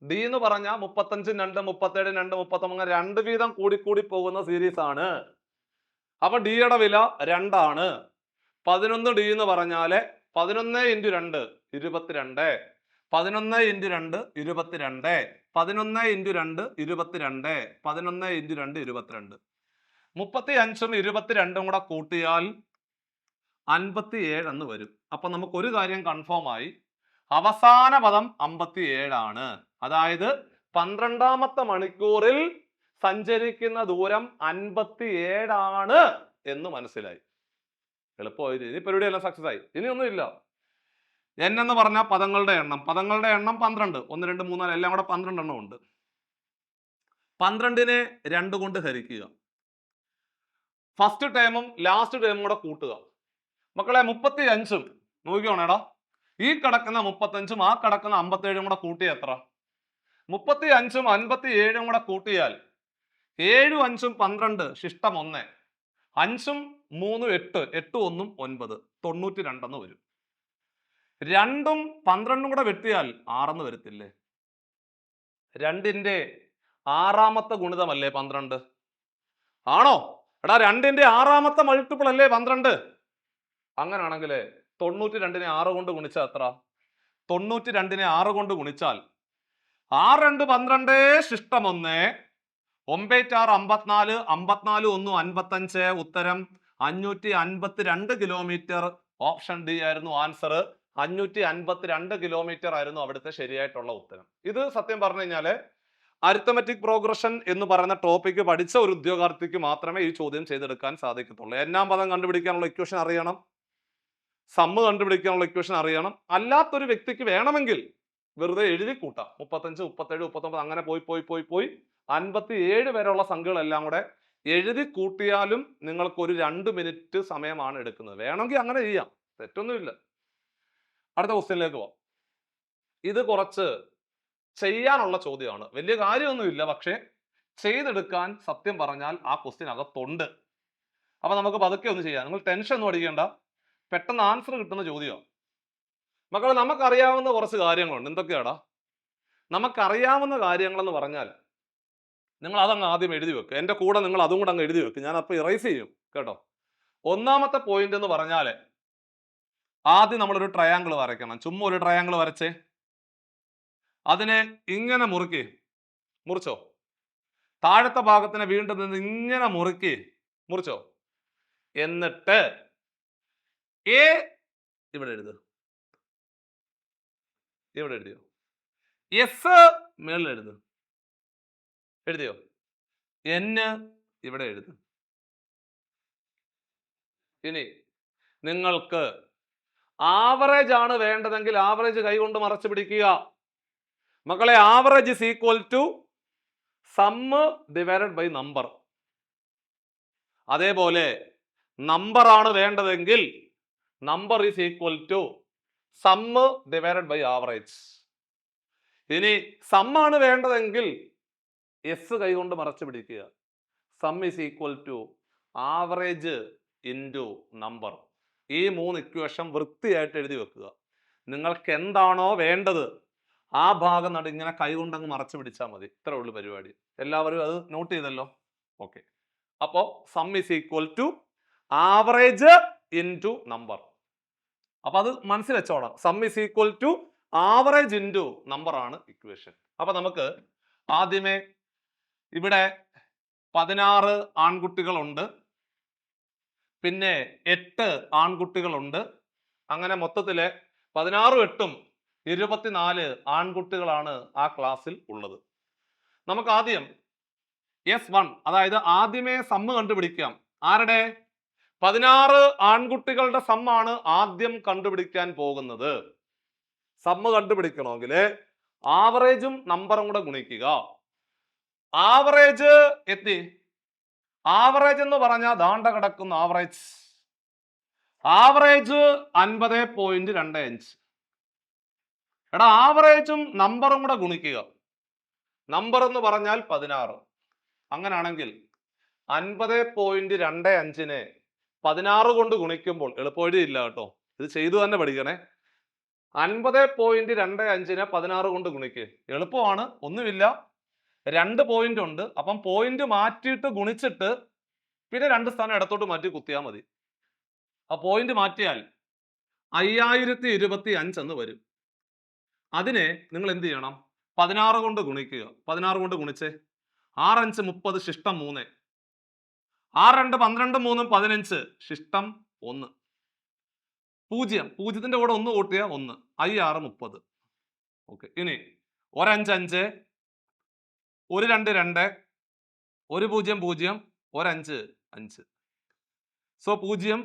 ഡി എന്ന് പറഞ്ഞാൽ 35, 2, 37, 2, 39 2 വീതം കൂടി പോകുന്ന സീരീസ് ആണ്. അപ്പൊ ഡിയുടെ വില 2 ആണ്. 11d എന്ന് പറഞ്ഞാല് 11 × 2 22, 11 × 2 22, 11 × 2 22, 11 × 2 22. 35ഉം 22ഉം കൂടെ കൂട്ടിയാൽ 57 എന്ന് വരും. അപ്പൊ നമുക്ക് ഒരു കാര്യം കൺഫേം ആയി, അവസാന പദം 57 ആണ്. അതായത് 12ാമത്തെ മണിക്കൂറിൽ സഞ്ചരിക്കുന്ന ദൂരം 57 ആണ് എന്ന് മനസ്സിലായി. എളുപ്പമായി. ഇനി പരിപാടി എല്ലാം സക്സസ് ആയി. ഇനിയൊന്നുമില്ല. n എന്ന് പറഞ്ഞാൽ പദങ്ങളുടെ എണ്ണം 12. 1, 2, 3, 4 എല്ലാം കൂടെ 12 എണ്ണം ഉണ്ട്. 12നെ 2 കൊണ്ട് ഹരിക്കുക. ഫസ്റ്റ് ടേമും ലാസ്റ്റ് ടേമും കൂടെ കൂട്ടുക. മക്കളെ 35ഉം നോക്കിക്കോണേടാ, ഈ കിടക്കുന്ന 35ഉം ആ കിടക്കുന്ന 57ഉം കൂടെ കൂട്ടിയ എത്ര? 35ഉം 57ഉം കൂടെ കൂട്ടിയാൽ 7, 5, 12 ശിഷ്ടം 1, 5, 3, 8, 8, 1, 9, 92 എന്ന് വരും. 2ഉം 12ഉം കൂടെ വെട്ടിയാൽ 6 വരത്തില്ലേ? 2ന്റെ 6ാമത്തെ ഗുണിതമല്ലേ 12? ആണോ? എടാ 2ന്റെ 6ാമത്തെ മൾട്ടിപ്പിൾ അല്ലേ 12? അങ്ങനാണെങ്കിൽ 92നെ 6 കൊണ്ട് ഗുണിച്ചാൽ എത്ര? 92നെ 6 കൊണ്ട് ഗുണിച്ചാൽ 6, 2, 12 ശിഷ്ടം 1, 9, 6, 54, 54, 1, 55. ഉത്തരം 552 കിലോമീറ്റർ. ഓപ്ഷൻ ഡി ആയിരുന്നു ആൻസർ. 552 കിലോമീറ്റർ ആയിരുന്നു അവിടുത്തെ ശരിയായിട്ടുള്ള ഉത്തരം. ഇത് സത്യം പറഞ്ഞു കഴിഞ്ഞാല് അരിത്തമെറ്റിക് പ്രോഗ്രഷൻ എന്ന് പറയുന്ന ടോപ്പിക്ക് പഠിച്ച ഒരു ഉദ്യോഗാർത്ഥിക്ക് മാത്രമേ ഈ ചോദ്യം ചെയ്തെടുക്കാൻ സാധിക്കത്തുള്ളൂ. n-ാം പദം കണ്ടുപിടിക്കാനുള്ള ഇക്വേഷൻ അറിയണം, സമ്മ് കണ്ടുപിടിക്കാനുള്ള ഇക്വേഷൻ അറിയണം. അല്ലാത്തൊരു വ്യക്തിക്ക് വേണമെങ്കിൽ വെറുതെ എഴുതി കൂട്ടാം. 35, 37, 39 അങ്ങനെ പോയി 57 വരെയുള്ള സംഖ്യകളെല്ലാം കൂടെ എഴുതി കൂട്ടിയാലും നിങ്ങൾക്ക് ഒരു 2 മിനിറ്റ് സമയമാണ് എടുക്കുന്നത്. വേണമെങ്കിൽ അങ്ങനെ ചെയ്യാം, തെറ്റൊന്നുമില്ല. അടുത്ത ക്വസ്റ്റ്യനിലേക്ക് പോവാം. ഇത് കുറച്ച് ചെയ്യാനുള്ള ചോദ്യമാണ്, വലിയ കാര്യമൊന്നുമില്ല, പക്ഷെ ചെയ്തെടുക്കാൻ സത്യം പറഞ്ഞാൽ ആ ക്വസ്റ്റ്യൻ അകത്തുണ്ട്. അപ്പൊ നമുക്ക് പതുക്കെ ഒന്ന് ചെയ്യാം. നിങ്ങൾ ടെൻഷൻ ഒന്നും അടിക്കേണ്ട, പെട്ടെന്ന് ആൻസർ കിട്ടുന്ന ചോദ്യമാണ്. മക്കളെ നമുക്കറിയാവുന്ന കുറച്ച് കാര്യങ്ങളുണ്ട്. എന്തൊക്കെയാടാ നമുക്കറിയാവുന്ന കാര്യങ്ങളെന്ന് പറഞ്ഞാൽ നിങ്ങൾ അതങ്ങ് ആദ്യം എഴുതി വെക്കുക. എൻ്റെ കൂടെ നിങ്ങൾ അതും കൂടെ അങ്ങ് എഴുതി വെക്കുക. ഞാൻ അപ്പോൾ ഇറേസ് ചെയ്യും കേട്ടോ. ഒന്നാമത്തെ പോയിന്റ് എന്ന് പറഞ്ഞാൽ ആദ്യം നമ്മളൊരു ട്രയാങ്കിൾ വരയ്ക്കണം. ചുമ്മാ ഒരു ട്രയാങ്കിൾ വരച്ചേ. അതിനെ ഇങ്ങനെ മുറിച്ചോ. താഴത്തെ ഭാഗത്തിനെ വീണ്ടും നിന്ന് ഇങ്ങനെ മുറിച്ചോ. എന്നിട്ട് എ ഇവിടെ എഴുതുക. ഇവിടെ എഴുതിയോ? എസ് മേളിൽ എഴുതിയോ? n ഇവിടെ എഴുതും. ഇനി നിങ്ങൾക്ക് ആവറേജ് ആണ് വേണ്ടതെങ്കിൽ ആവറേജ് കൈകൊണ്ട് മറച്ചു പിടിക്കുക. മക്കളെ average is equal to sum divided by number. അതേപോലെ നമ്പർ ആണ് വേണ്ടതെങ്കിൽ number is equal to sum divided by average. ഇനി സമ്മാണ് വേണ്ടതെങ്കിൽ എസ് കൈകൊണ്ട് മറച്ചു പിടിക്കുക. Sum is equal to average into number. ഈ 3 ഇക്വേഷൻ വൃത്തിയായിട്ട് എഴുതി വെക്കുക. നിങ്ങൾക്ക് എന്താണോ വേണ്ടത് ആ ഭാഗം ഇങ്ങനെ കൈകൊണ്ടങ്ങ് മറച്ചു പിടിച്ചാൽ മതി. ഇത്രേ ഉള്ളൂ പരിപാടി. എല്ലാവരും അത് നോട്ട് ചെയ്തല്ലോ? ഓക്കെ. അപ്പോൾ sum is equal to average into number. അപ്പൊ അത് മനസ്സിൽ വെച്ചോളാം. Sum is equal to average into number ആണ് ഇക്വേഷൻ. അപ്പൊ നമുക്ക് ആദ്യമേ ഇവിടെ 16 ആൺകുട്ടികളുണ്ട്, പിന്നെ 8 ആൺകുട്ടികളുണ്ട്. അങ്ങനെ മൊത്തത്തില് 16ഉം 8ഉം 24 ആൺകുട്ടികളാണ് ആ ക്ലാസ്സിൽ ഉള്ളത്. നമുക്ക് ആദ്യം S1 അതായത് ആദ്യമേ സമ്മ് കണ്ടുപിടിക്കാം. ആരുടെ? 16 ആൺകുട്ടികളുടെ സമ്മാണ് ആദ്യം കണ്ടുപിടിക്കാൻ പോകുന്നത്. സമ്മ് കണ്ടുപിടിക്കണമെങ്കിൽ ആവറേജും നമ്പറും കൂടെ ഗുണിക്കുക. ആവറേജ് എത്തി. ആവറേജ് എന്ന് പറഞ്ഞാൽ ദാണ്ട കിടക്കുന്ന ആവറേജ്. ആവറേജ് 50.25. എടാ ആവറേജും നമ്പറും കൂടെ ഗുണിക്കുക. നമ്പർ എന്ന് പറഞ്ഞാൽ 16. അങ്ങനാണെങ്കിൽ 50.25നെ 16 കൊണ്ട് ഗുണിക്കുമ്പോൾ എളുപ്പവഴി ഇല്ല കേട്ടോ, ഇത് ചെയ്തു തന്നെ പഠിക്കണേ. 50.25നെ 16 കൊണ്ട് ഗുണിക്ക്. എളുപ്പമാണ്, ഒന്നുമില്ല. 2 പോയിന്റ് ഉണ്ട്. അപ്പം പോയിന്റ് മാറ്റിയിട്ട് ഗുണിച്ചിട്ട് പിന്നെ 2 സ്ഥാനം ഇടത്തോട്ട് മാറ്റി കുത്തിയാൽ മതി. ആ പോയിന്റ് മാറ്റിയാൽ 5025 എന്ന് വരും. അതിനെ നിങ്ങൾ എന്ത് ചെയ്യണം? 16 കൊണ്ട് ഗുണിക്കുക. 16 കൊണ്ട് ഗുണിച്ചേ. 6 5 30 ശിഷ്ടം 3. 6 2 12 3 15 ശിഷ്ടം 1. 0 0ന്റെ കൂടെ 1 കൂട്ടിയ 1. 5 6 30. ഓക്കെ, ഇനി 1 5 5 1 2 2 1 0 0 1 5 5. സോ 0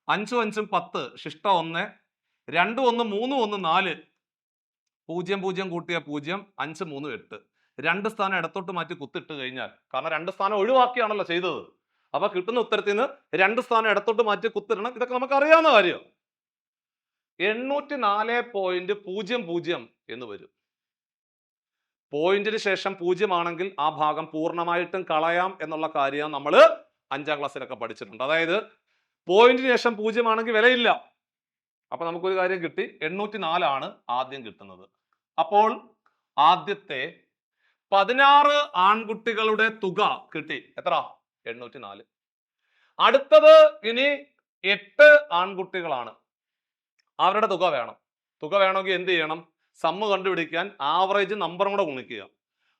5 5 10 ശിഷ്ടം 1. 2 1 3 1 4. 0 0 കൂട്ടിയ 0 5 3 8. 2 സ്ഥാനം ഇടത്തോട്ട് മാറ്റി കുത്തിട്ട് കഴിഞ്ഞാൽ, കാരണം 2 സ്ഥാനം ഒഴിവാക്കിയാണല്ലോ ചെയ്തത്, അപ്പൊ കിട്ടുന്ന ഉത്തരത്തിൽ നിന്ന് 2 സ്ഥാനം ഇടത്തോട്ട് മാറ്റി കുത്തിടണം. ഇതൊക്കെ നമുക്ക് അറിയാവുന്ന കാര്യം. 804.00 എന്ന് വരും. പോയിന്റിന് ശേഷം 0 ആണെങ്കിൽ ആ ഭാഗം പൂർണ്ണമായിട്ടും കളയാം എന്നുള്ള കാര്യം നമ്മൾ 5ാം ക്ലാസ്സിലൊക്കെ പഠിച്ചിട്ടുണ്ട്. അതായത് പോയിന്റിന് ശേഷം 0 ആണെങ്കിൽ വിലയില്ല. അപ്പൊ നമുക്കൊരു കാര്യം കിട്ടി, 804 ആണ് ആദ്യം കിട്ടുന്നത്. അപ്പോൾ ആദ്യത്തെ 16 ആൺകുട്ടികളുടെ തുക കിട്ടി. എത്ര? 804. അടുത്തത് ഇനി 8 ആൺകുട്ടികളാണ്. അവരുടെ തുക വേണം. തുക വേണമെങ്കിൽ എന്ത് ചെയ്യണം? സമ്മ് കണ്ടുപിടിക്കാൻ ആവറേജ് നമ്പറും കൂടെ ഗുണിക്കുക.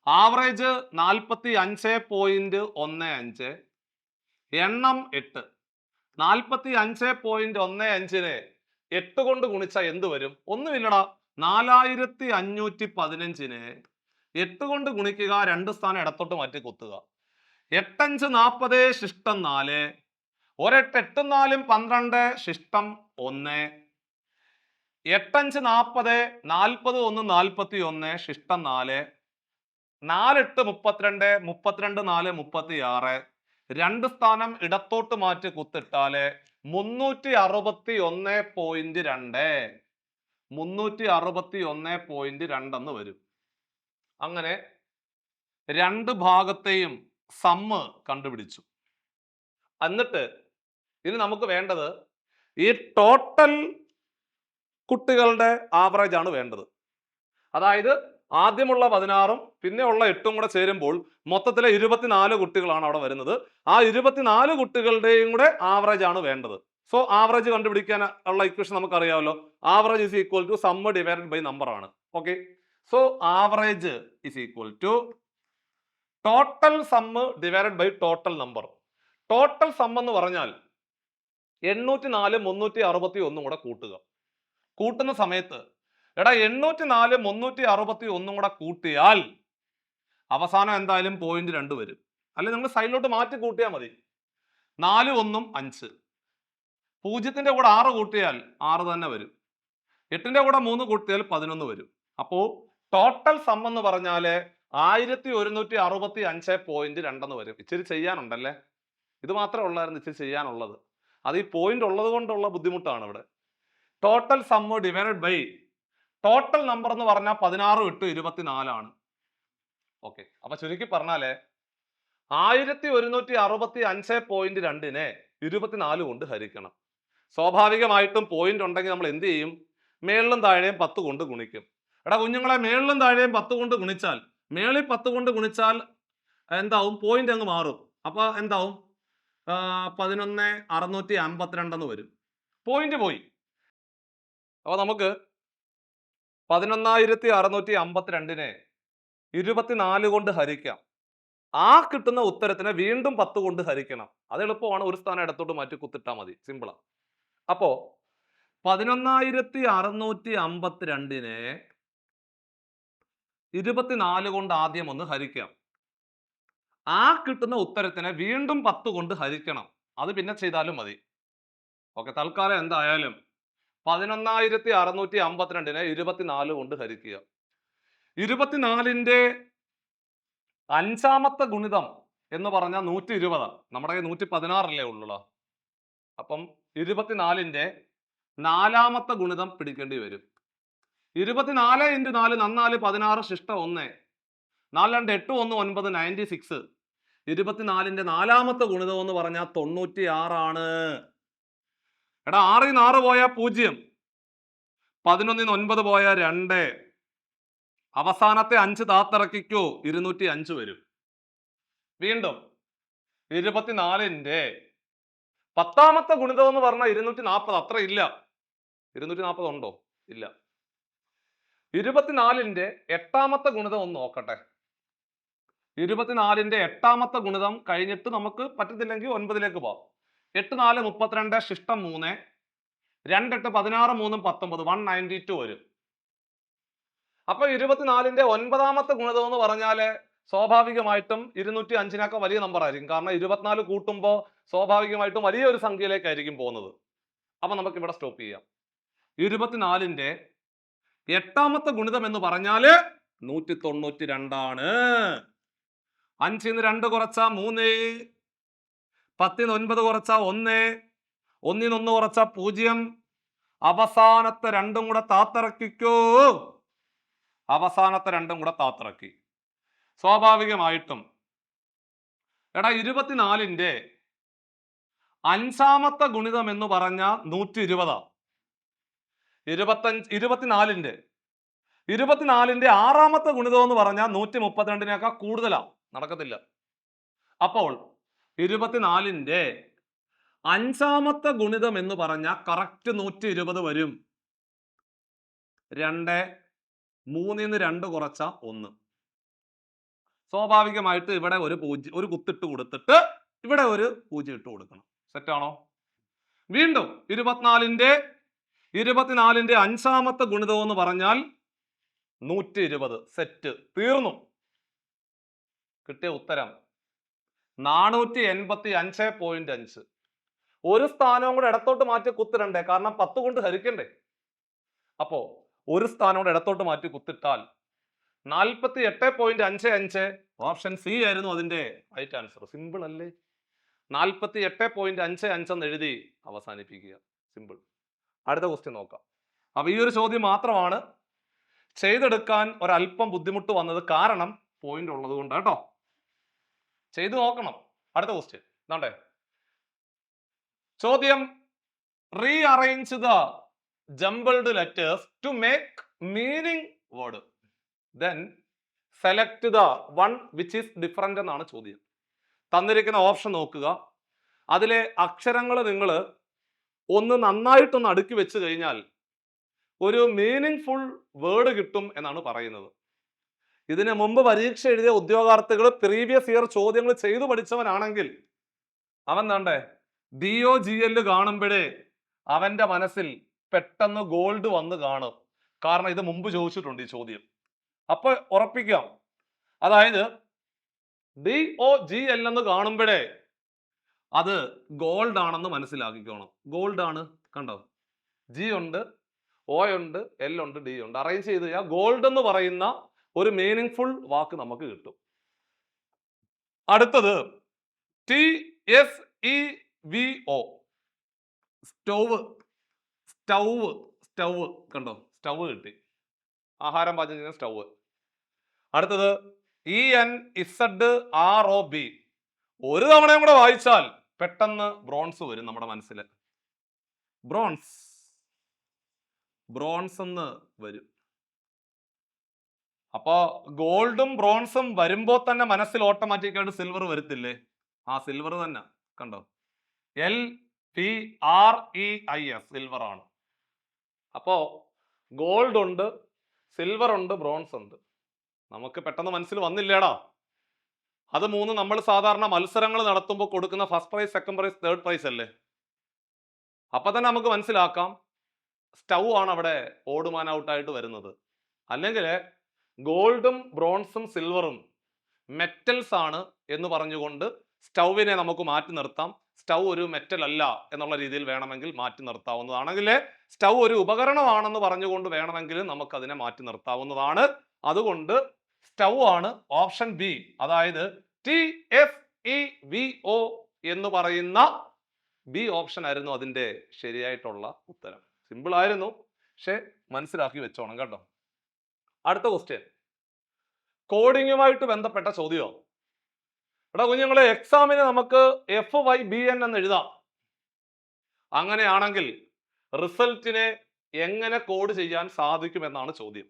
ആവറേജ് 45.15, എണ്ണം 8. 45.15നെ 8 കൊണ്ട് ഗുണിച്ചാൽ എന്ത് വരും? ഒന്നുമില്ലടാ, 4515നെ 8 കൊണ്ട് ഗുണിക്കുക. 2 സ്ഥാനം ഇടത്തോട്ട് മാറ്റി കുത്തുക. 8 5 40 ശിഷ്ടം 4. 1 8 8 4 12 ശിഷ്ടം 1. 8 5 40 40 1 41 ശിഷ്ടം 4. 4 8 32 32 4 36. 2 സ്ഥാനം ഇടത്തോട്ട് മാറ്റി കുത്തിട്ടാല് 361.2 361.2 എന്ന് വരും. അങ്ങനെ 2 ഭാഗത്തെയും സമ്മ് കണ്ടുപിടിച്ചു. എന്നിട്ട് ഇനി നമുക്ക് വേണ്ടത് ഈ ടോട്ടൽ കുട്ടികളുടെ ആവറേജ് ആണ് വേണ്ടത്. അതായത് ആദ്യമുള്ള 16ഉം പിന്നെ ഉള്ള 8ഉം കൂടെ ചേരുമ്പോൾ മൊത്തത്തിലെ 24 കുട്ടികളാണ് അവിടെ വരുന്നത്. ആ 24 കുട്ടികളുടെയും കൂടെ ആവറേജ് ആണ് വേണ്ടത്. സോ ആവറേജ് കണ്ടുപിടിക്കാൻ ഉള്ള ഇക്വേഷൻ നമുക്ക് അറിയാമല്ലോ. Average is equal to sum divided by number ആണ്. Okay, so average is equal to total sum divided by total number. Total sum എന്ന് പറഞ്ഞാൽ 804 361 കൂടെ കൂട്ടുക. കൂട്ടുന്ന സമയത്ത് എടാ 804 361 കൂടെ കൂട്ടിയാൽ അവസാനം എന്തായാലും 0.2 വരും. അല്ലെങ്കിൽ നിങ്ങൾ സൈഡിലോട്ട് മാറ്റി കൂട്ടിയാൽ മതി. 4 1 5. 0ന്റെ കൂടെ 6 കൂട്ടിയാൽ 6 തന്നെ വരും. 8ന്റെ കൂടെ 3 കൂട്ടിയാൽ 11 വരും. അപ്പോൾ ടോട്ടൽ സം എന്ന് പറഞ്ഞാല് 1165.2 എന്ന് വരും. ഇച്ചിരി ചെയ്യാനുണ്ടല്ലേ, ഇത് മാത്രമേ ഉള്ളായിരുന്നു ഇച്ചിരി ചെയ്യാനുള്ളത്. അത് ഈ പോയിന്റ് ഉള്ളത് കൊണ്ടുള്ള ബുദ്ധിമുട്ടാണ് ഇവിടെ. Total sum divided by total number എന്ന് പറഞ്ഞാൽ 16 8 24 ആണ്. ഓക്കെ, അപ്പൊ ചുരുക്കി പറഞ്ഞാല് 1165.2നെ 24 കൊണ്ട് ഹരിക്കണം. സ്വാഭാവികമായിട്ടും പോയിന്റ് ഉണ്ടെങ്കിൽ നമ്മൾ എന്ത് ചെയ്യും? മേളിലും താഴെയും 10 കൊണ്ട് ഗുണിക്കും. എടാ കുഞ്ഞുങ്ങളെ, മേളിലും താഴെയും 10 കൊണ്ട് ഗുണിച്ചാൽ, മേളിൽ 10 കൊണ്ട് ഗുണിച്ചാൽ എന്താവും? പോയിന്റ് അങ്ങ് മാറും. അപ്പൊ എന്താവും? 11,652 എന്ന് വരും. പോയിന്റ് പോയി. അപ്പൊ നമുക്ക് 11,652നെ 24 കൊണ്ട് ഹരിക്കാം. ആ കിട്ടുന്ന ഉത്തരത്തിനെ വീണ്ടും 10 കൊണ്ട് ഹരിക്കണം. അത് എളുപ്പമാണ്, ഒരു സ്ഥാനം ഇടത്തോട്ട് മാറ്റി കുത്തിട്ടാൽ മതി, സിമ്പിളാ. അപ്പോ 11,652 24 കൊണ്ട് ആദ്യം ഒന്ന് ഹരിക്കാം. ആ കിട്ടുന്ന ഉത്തരത്തിനെ വീണ്ടും 10 കൊണ്ട് ഹരിക്കണം. അത് പിന്നെ ചെയ്താലും മതി. ഓക്കെ, തൽക്കാലം എന്തായാലും 11,652 24 കൊണ്ട് ഹരിക്കുക. 24ന്റെ അഞ്ചാമത്തെ ഗുണിതം എന്ന് പറഞ്ഞാൽ 120. നമ്മുടെ 116 ഉള്ളൂ. അപ്പം 24ന്റെ നാലാമത്തെ ഗുണിതം പിടിക്കേണ്ടി വരും. 24 × 4 = 16 ശിഷ്ട 1 4 2 8 1 9 96. 24ന്റെ നാലാമത്തെ ഗുണിതം എന്ന് പറഞ്ഞാൽ 96 ആണ്. എടാ 6 ൽ 6 പോയാൽ 0, 11 ൽ 9 പോയാൽ 2, അവസാനത്തെ 5 താത്തിറക്കിക്കോ 205 വരും. വീണ്ടും 24ന്റെ 10ാമത്തെ ഗുണിതം എന്ന് പറഞ്ഞാൽ 240. അത്ര ഇല്ല. 240 ഉണ്ടോ? ഇല്ല. 24ന്റെ 8ാമത്തെ ഗുണിതം ഒന്ന് നോക്കട്ടെ. 24ന്റെ 8ാമത്തെ ഗുണിതം കഴിഞ്ഞിട്ട് നമുക്ക് പറ്റത്തില്ലെങ്കിൽ 9ലേക്ക് പോവാം. 8 4 32 ശിഷ്ടം 3, 2 8 16 3 19 192 വരും. അപ്പൊ 24ന്റെ 9ാമത്തെ ഗുണിതം എന്ന് പറഞ്ഞാല് സ്വാഭാവികമായിട്ടും 205 വലിയ നമ്പർ ആയിരിക്കും. കാരണം 24 കൂട്ടുമ്പോൾ സ്വാഭാവികമായിട്ടും വലിയൊരു സംഖ്യയിലേക്കായിരിക്കും പോകുന്നത്. അപ്പൊ നമുക്ക് ഇവിടെ സ്റ്റോപ്പ് ചെയ്യാം. 24ന്റെ 8ാമത്തെ ഗുണിതം എന്ന് പറഞ്ഞാല് 192 ആണ്. 5 ന്ന് 2 കുറച്ചാ 3, 10 ന്ന് 9 കുറച്ചാ 1, 1 ന്ന് 1 കുറച്ചാ 0. അവസാനത്തെ രണ്ടും കൂടെ താത്തിറക്കിക്കോ. അവസാനത്തെ രണ്ടും കൂടെ താത്തിറക്കി. സ്വാഭാവികമായിട്ടും എടാ 24ന്റെ 5ാമത്തെ ഗുണിതം എന്ന് പറഞ്ഞ 120. 24ന്റെ 6ാമത്തെ ഗുണിതം എന്ന് പറഞ്ഞാൽ 132 കൂടുതലാ. നടക്കത്തില്ല. അപ്പോൾ 24ന്റെ 5ാമത്തെ ഗുണിതം എന്ന് പറഞ്ഞാൽ കറക്റ്റ് 120 വരും. 2, 3 ന്ന് 2 കുറച്ച 1. സ്വാഭാവികമായിട്ട് ഇവിടെ ഒരു കുത്തിട്ട് കൊടുത്തിട്ട് ഇവിടെ ഒരു 0 ഇട്ട് കൊടുക്കണം. സെറ്റാണോ? വീണ്ടും 24ന്റെ 5ാമത്തെ ഗുണിതം എന്ന് പറഞ്ഞാൽ 120. സെറ്റ്. തീർന്നു. കിട്ടിയ ഉത്തരം 485.5. ഒരു സ്ഥാനവും കൂടെ ഇടത്തോട്ട് മാറ്റി കുത്തിടണ്ടേ, കാരണം 10 കൊണ്ട് ഹരിക്കണ്ടേ. അപ്പോ ഒരു സ്ഥാനം കൂടെ ഇടത്തോട്ട് മാറ്റി കുത്തിട്ടാൽ 48.55. ഓപ്ഷൻ സി ആയിരുന്നു അതിന്റെ റൈറ്റ് ആൻസർ. സിമ്പിൾ അല്ലേ? 48.55 എന്ന് എഴുതി അവസാനിപ്പിക്കുക. സിമ്പിൾ. അടുത്ത ക്വസ്റ്റ്യൻ നോക്കാം. അപ്പൊ ഈ ഒരു ചോദ്യം മാത്രമാണ് ചെയ്തെടുക്കാൻ ഒരല്പം ബുദ്ധിമുട്ട് വന്നത്, കാരണം പോയിന്റ് ഉള്ളത് കൊണ്ട് കേട്ടോ. ചെയ്തു നോക്കണം. അടുത്ത ക്വസ്റ്റ്യൻ ഇതാണ്ടേ. ചോദ്യം: rearrange the jumbled letters to make meaning word, then select the one which is different എന്നാണ് ചോദ്യം. തന്നിരിക്കുന്ന ഓപ്ഷൻ നോക്കുക. അതിലെ അക്ഷരങ്ങൾ നിങ്ങൾ ഒന്ന് നന്നായിട്ടൊന്ന് അടുക്കി വെച്ച് കഴിഞ്ഞാൽ ഒരു മീനിങ് ഫുൾ വേർഡ് കിട്ടും എന്നാണ് പറയുന്നത്. ഇതിന് മുമ്പ് പരീക്ഷ എഴുതിയ ഉദ്യോഗാർത്ഥികൾ പ്രീവിയസ് ഇയർ ചോദ്യങ്ങൾ ചെയ്തു പഠിച്ചവനാണെങ്കിൽ അവൻ വേണ്ടേ DOGL കാണുമ്പോഴേ അവന്റെ മനസ്സിൽ പെട്ടെന്ന് ഗോൾഡ് വന്ന് കാണും. കാരണം ഇത് മുമ്പ് ചോദിച്ചിട്ടുണ്ട് ഈ ചോദ്യം. അപ്പൊ ഉറപ്പിക്കാം. അതായത് DOGL എന്ന് കാണുമ്പോഴേ അത് ഗോൾഡ് ആണെന്ന് മനസ്സിലാക്കിക്കോണം. ഗോൾഡ് ആണ്. കണ്ടോ? G ഉണ്ട്, O ഉണ്ട്, L ഉണ്ട്, D ഉണ്ട്. അറേഞ്ച് ചെയ്ത് കഴിഞ്ഞാൽ ഗോൾഡ് എന്ന് പറയുന്ന ഒരു മീനിങ് ഫുൾ വാക്ക് നമുക്ക് കിട്ടും. അടുത്തത് TSEVO, സ്റ്റൗവ്. സ്റ്റൗവ്. സ്റ്റൗവ്. കണ്ടോ? സ്റ്റൗവ് കിട്ടി. ആഹാരം പാചകം ചെയ്യുന്ന സ്റ്റൗവ്. അടുത്തത് ENZROB. ഒരു തവണയും കൂടെ വായിച്ചാൽ പെട്ടെന്ന് ബ്രോൺസ് വരും നമ്മുടെ മനസ്സിൽ. ബ്രോൺസ്. ബ്രോൺസ് എന്ന് വരും. അപ്പോ ഗോൾഡും ബ്രോൺസും വരുമ്പോ തന്നെ മനസ്സിൽ ഓട്ടോമാറ്റിക്കായിട്ട് സിൽവർ വരത്തില്ലേ? ആ സിൽവർ തന്നെ. കണ്ടോ? LPREIS, സിൽവർ ആണ്. അപ്പോ ഗോൾഡ് ഉണ്ട്, സിൽവർ ഉണ്ട്, ബ്രോൺസ് ഉണ്ട്. നമുക്ക് പെട്ടെന്ന് മനസ്സിൽ വന്നില്ലേടാ? അത് മൂന്ന് നമ്മൾ സാധാരണ മത്സരങ്ങൾ നടത്തുമ്പോൾ കൊടുക്കുന്ന first prize, second prize, third prize അല്ലേ? അപ്പൊ തന്നെ നമുക്ക് മനസ്സിലാക്കാം സ്റ്റൗ ആണ് അവിടെ ഓഡ് മാൻ ഔട്ടായിട്ട് വരുന്നത്. അല്ലെങ്കിൽ ഗോൾഡും ബ്രോൺസും സിൽവറും മെറ്റൽസ് ആണ് എന്ന് പറഞ്ഞുകൊണ്ട് സ്റ്റൗവിനെ നമുക്ക് മാറ്റി നിർത്താം. സ്റ്റൗ ഒരു മെറ്റൽ അല്ല എന്നുള്ള രീതിയിൽ വേണമെങ്കിൽ മാറ്റി നിർത്താവുന്നതാണെങ്കിൽ, സ്റ്റൗ ഒരു ഉപകരണമാണെന്ന് പറഞ്ഞുകൊണ്ട് വേണമെങ്കിൽ നമുക്ക് അതിനെ മാറ്റി നിർത്താവുന്നതാണ്. അതുകൊണ്ട് സ്റ്റൗ ആണ് ഓപ്ഷൻ ബി, അതായത് TFEVO എന്ന് പറയുന്ന ബി ഓപ്ഷൻ ആയിരുന്നു അതിന്റെ ശരിയായിട്ടുള്ള ഉത്തരം. സിമ്പിൾ ആയിരുന്നു, പക്ഷെ മനസ്സിലാക്കി വെച്ചോണം കേട്ടോ. അടുത്ത ക്വസ്റ്റ്യൻ കോഡിങ്ങുമായിട്ട് ബന്ധപ്പെട്ട ചോദ്യം. എടാ കുഞ്ഞുങ്ങളെ, എക്സാമിന് നമുക്ക് FYBN എന്ന് എഴുതാം. അങ്ങനെയാണെങ്കിൽ റിസൾട്ടിനെ എങ്ങനെ കോഡ് ചെയ്യാൻ സാധിക്കുമെന്നാണ് ചോദ്യം.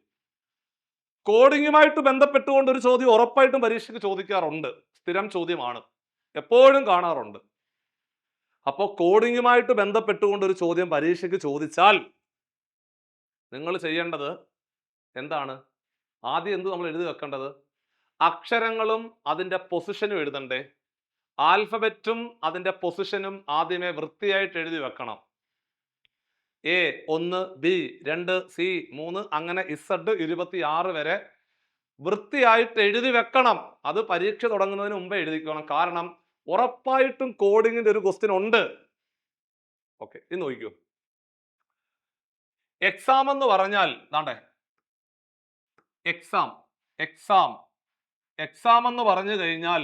കോഡിങ്ങുമായിട്ട് ബന്ധപ്പെട്ടുകൊണ്ട് ഒരു ചോദ്യം ഉറപ്പായിട്ടും പരീക്ഷയ്ക്ക് ചോദിക്കാറുണ്ട്. സ്ഥിരം ചോദ്യമാണ്, എപ്പോഴും കാണാറുണ്ട്. അപ്പോൾ കോഡിങ്ങുമായിട്ട് ബന്ധപ്പെട്ടുകൊണ്ട് ഒരു ചോദ്യം പരീക്ഷയ്ക്ക് ചോദിച്ചാൽ നിങ്ങൾ ചെയ്യേണ്ടത് എന്താണ്? ആദ്യം എന്ത് നമ്മൾ എഴുതി വെക്കേണ്ടത്? അക്ഷരങ്ങളും അതിൻ്റെ പൊസിഷനും എഴുതണ്ടേ? ആൽഫബറ്റും അതിൻ്റെ പൊസിഷനും ആദ്യമേ വൃത്തിയായിട്ട് എഴുതി വെക്കണം. A1, B2, C3, അങ്ങനെ Z26 വരെ വൃത്തിയായിട്ട് എഴുതി വെക്കണം. അത് പരീക്ഷ തുടങ്ങുന്നതിന് മുമ്പേ എഴുതിക്കണം. കാരണം ഉറപ്പായിട്ടും കോഡിങ്ങിന്റെ ഒരു ക്വസ്റ്റ്യൻ ഉണ്ട്. ഓക്കെ, ഇത് നോക്കൂ. എക്സാം എന്ന് പറഞ്ഞാൽ ദാണ്ടേ, എക്സാം എന്ന് പറഞ്ഞു കഴിഞ്ഞാൽ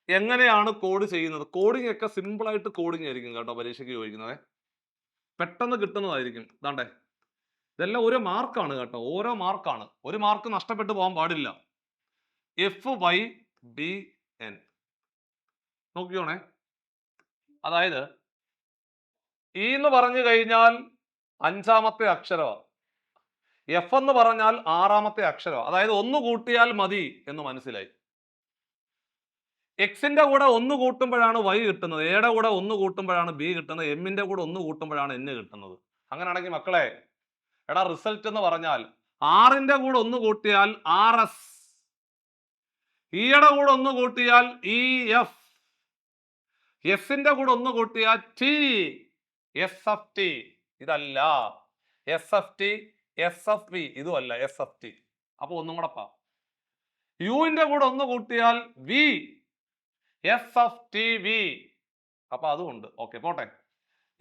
എങ്ങനെയാണ് കോഡ് ചെയ്യുന്നത്? കോഡിംഗ് ഒക്കെ സിമ്പിൾ ആയിട്ട് കോഡിംഗ് ആയിരിക്കും കേട്ടോ പരീക്ഷയ്ക്ക് ചോദിക്കുന്നത്. പെട്ടെന്ന് കിട്ടുന്നതായിരിക്കും. ദാണ്ടേ, ഇതെല്ലാം ഓരോ മാർക്കാണ് കേട്ടോ, ഓരോ മാർക്കാണ്. ഒരു മാർക്ക് നഷ്ടപ്പെട്ടു പോകാൻ പാടില്ല. FYBN നോക്കിയോണേ. അതായത് ഇ എന്ന് പറഞ്ഞു കഴിഞ്ഞാൽ 5ാമത്തെ അക്ഷരമാണ്. എഫ് എന്ന് പറഞ്ഞാൽ 6ാമത്തെ അക്ഷരമാണ്. അതായത് 1 കൂട്ടിയാൽ മതി എന്ന് മനസ്സിലായി. എക്സിന്റെ കൂടെ 1 കൂട്ടുമ്പോഴാണ് Y കിട്ടുന്നത്, എയുടെ കൂടെ 1 കൂട്ടുമ്പോഴാണ് B കിട്ടുന്നത്, എമ്മിന്റെ കൂടെ 1 കൂട്ടുമ്പോഴാണ് N കിട്ടുന്നത്. അങ്ങനെയാണെങ്കിൽ മക്കളെ, എടാ റിസൾട്ട് എന്ന് പറഞ്ഞാൽ 6ന്റെ കൂടെ 1 കൂട്ടിയാൽ RS, ഇയുടെ കൂടെ 1 കൂട്ടിയാൽ EF, എസിന്റെ കൂടെ 1 കൂട്ടിയാൽ T, SFT. ഇതല്ല SFT, SFV ഇതുമല്ല SFT. അപ്പൊ ഒന്നും കൂടെ പാ. യുവിന്റെ കൂടെ 1 കൂട്ടിയാൽ V, SFTV. അപ്പൊ അതുകൊണ്ട് ഓക്കെ പോട്ടെ.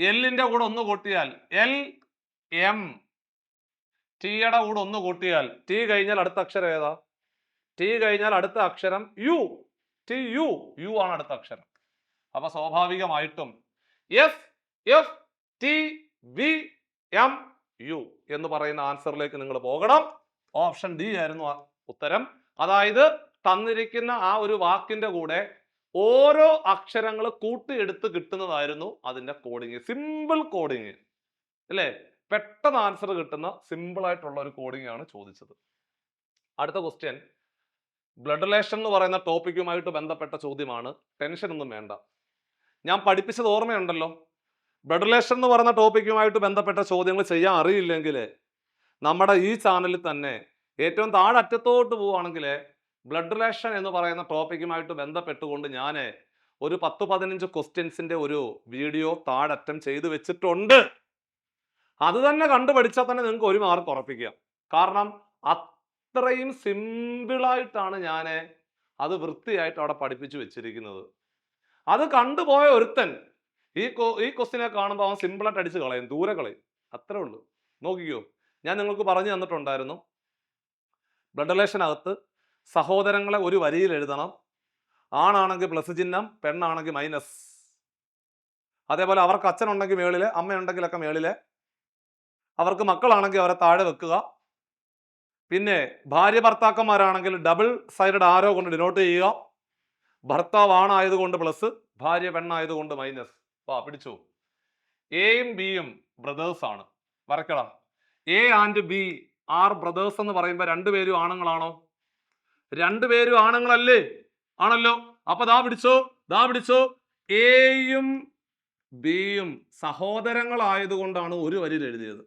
എല്ലിന്റെ കൂടെ 1 കൂട്ടിയാൽ LM, ടിയുടെ കൂടെ 1 കൂട്ടിയാൽ ടി കഴിഞ്ഞാൽ അടുത്ത അക്ഷരം ഏതാ? ടി കഴിഞ്ഞാൽ അടുത്ത അക്ഷരം U, TU, U ആണ് അടുത്ത അക്ഷരം. അപ്പൊ സ്വാഭാവികമായിട്ടും SFTVMU എന്ന് പറയുന്ന ആൻസറിലേക്ക് നിങ്ങൾ പോകണം. ഓപ്ഷൻ ഡി ആയിരുന്നു ഉത്തരം. അതായത് തന്നിരിക്കുന്ന ആ ഒരു വാക്കിന്റെ കൂടെ ഓരോ അക്ഷരങ്ങൾ കൂട്ടിയെടുത്ത് കിട്ടുന്നതായിരുന്നു അതിന്റെ കോഡിങ്. സിമ്പിൾ കോഡിങ് അല്ലേ? പെട്ടെന്ന് ആൻസർ കിട്ടുന്ന സിമ്പിൾ ആയിട്ടുള്ള ഒരു കോഡിങ് ആണ് ചോദിച്ചത്. അടുത്ത ക്വസ്റ്റ്യൻ ബ്ലഡ് റിലേഷൻ എന്ന് പറയുന്ന ടോപ്പിക്കുമായിട്ട് ബന്ധപ്പെട്ട ചോദ്യമാണ്. ടെൻഷൻ ഒന്നും വേണ്ട, ഞാൻ പഠിപ്പിച്ചത് ഓർമ്മയുണ്ടല്ലോ. ബ്ലഡ് റിലേഷൻ എന്ന് പറയുന്ന ടോപ്പിക്കുമായിട്ട് ബന്ധപ്പെട്ട ചോദ്യങ്ങൾ ചെയ്യാൻ അറിയില്ലെങ്കിൽ നമ്മുടെ ഈ ചാനലിൽ തന്നെ ഏറ്റവും താഴെ അറ്റത്തോട്ട് പോവുകയാണെങ്കിൽ ബ്ലഡ് റിലേഷൻ എന്ന് പറയുന്ന ടോപ്പിക്കുമായിട്ട് ബന്ധപ്പെട്ടുകൊണ്ട് ഞാൻ ഒരു 10-15 ക്വസ്റ്റ്യൻസിന്റെ ഒരു വീഡിയോ താഴറ്റം ചെയ്ത് വെച്ചിട്ടുണ്ട്. അത് തന്നെ കണ്ടുപഠിച്ചാൽ തന്നെ നിങ്ങൾക്ക് 1 മാർക്ക് ഉറപ്പിക്കാം. കാരണം അത്രയും സിമ്പിളായിട്ടാണ് ഞാൻ അത് വൃത്തിയായിട്ട് അവിടെ പഠിപ്പിച്ചു വെച്ചിരിക്കുന്നത്. അത് കണ്ടുപോയ ഒരുത്തൻ ഈ ക്വസ്റ്റിനെ കാണുമ്പോൾ അവൻ സിമ്പിളായിട്ട് അടിച്ച് കളയും, ദൂരെ കളയും. അത്രേ ഉള്ളൂ. നോക്കിക്കോ, ഞാൻ നിങ്ങൾക്ക് പറഞ്ഞു തന്നിട്ടുണ്ടായിരുന്നു ബ്ലഡ് റിലേഷനകത്ത് സഹോദരങ്ങളെ ഒരു വരിയിൽ എഴുതണം. ആണാണെങ്കിൽ പ്ലസ് ചിഹ്നം, പെണ്ണാണെങ്കിൽ മൈനസ്. അതേപോലെ അവർക്ക് അച്ഛനുണ്ടെങ്കിൽ മേളില്, അമ്മയുണ്ടെങ്കിലൊക്കെ മേളില്, അവർക്ക് മക്കളാണെങ്കിൽ അവരെ താഴെ വെക്കുക. പിന്നെ ഭാര്യ ഭർത്താക്കന്മാരാണെങ്കിൽ ഡബിൾ സൈഡഡ് ആരോ കൊണ്ട് ഡിനോട്ട് ചെയ്യുക. ഭർത്താവ് ആണായതുകൊണ്ട് പ്ലസ്, ഭാര്യ പെണ്ണായതുകൊണ്ട് മൈനസ്. പിടിച്ചു. എയും ബിയും ബ്രദേഴ്സ് ആണ്. വരക്കണം. A and B are brothers എന്ന് പറയുമ്പോൾ രണ്ടുപേരും ആണുങ്ങളാണോ? രണ്ടുപേരും ആണുങ്ങളല്ലേ? ആണല്ലോ. അപ്പൊ ദാ പിടിച്ചോ. എയും ബിയും സഹോദരങ്ങളായതുകൊണ്ടാണ് ഒരു വരിയിൽ എഴുതിയത്.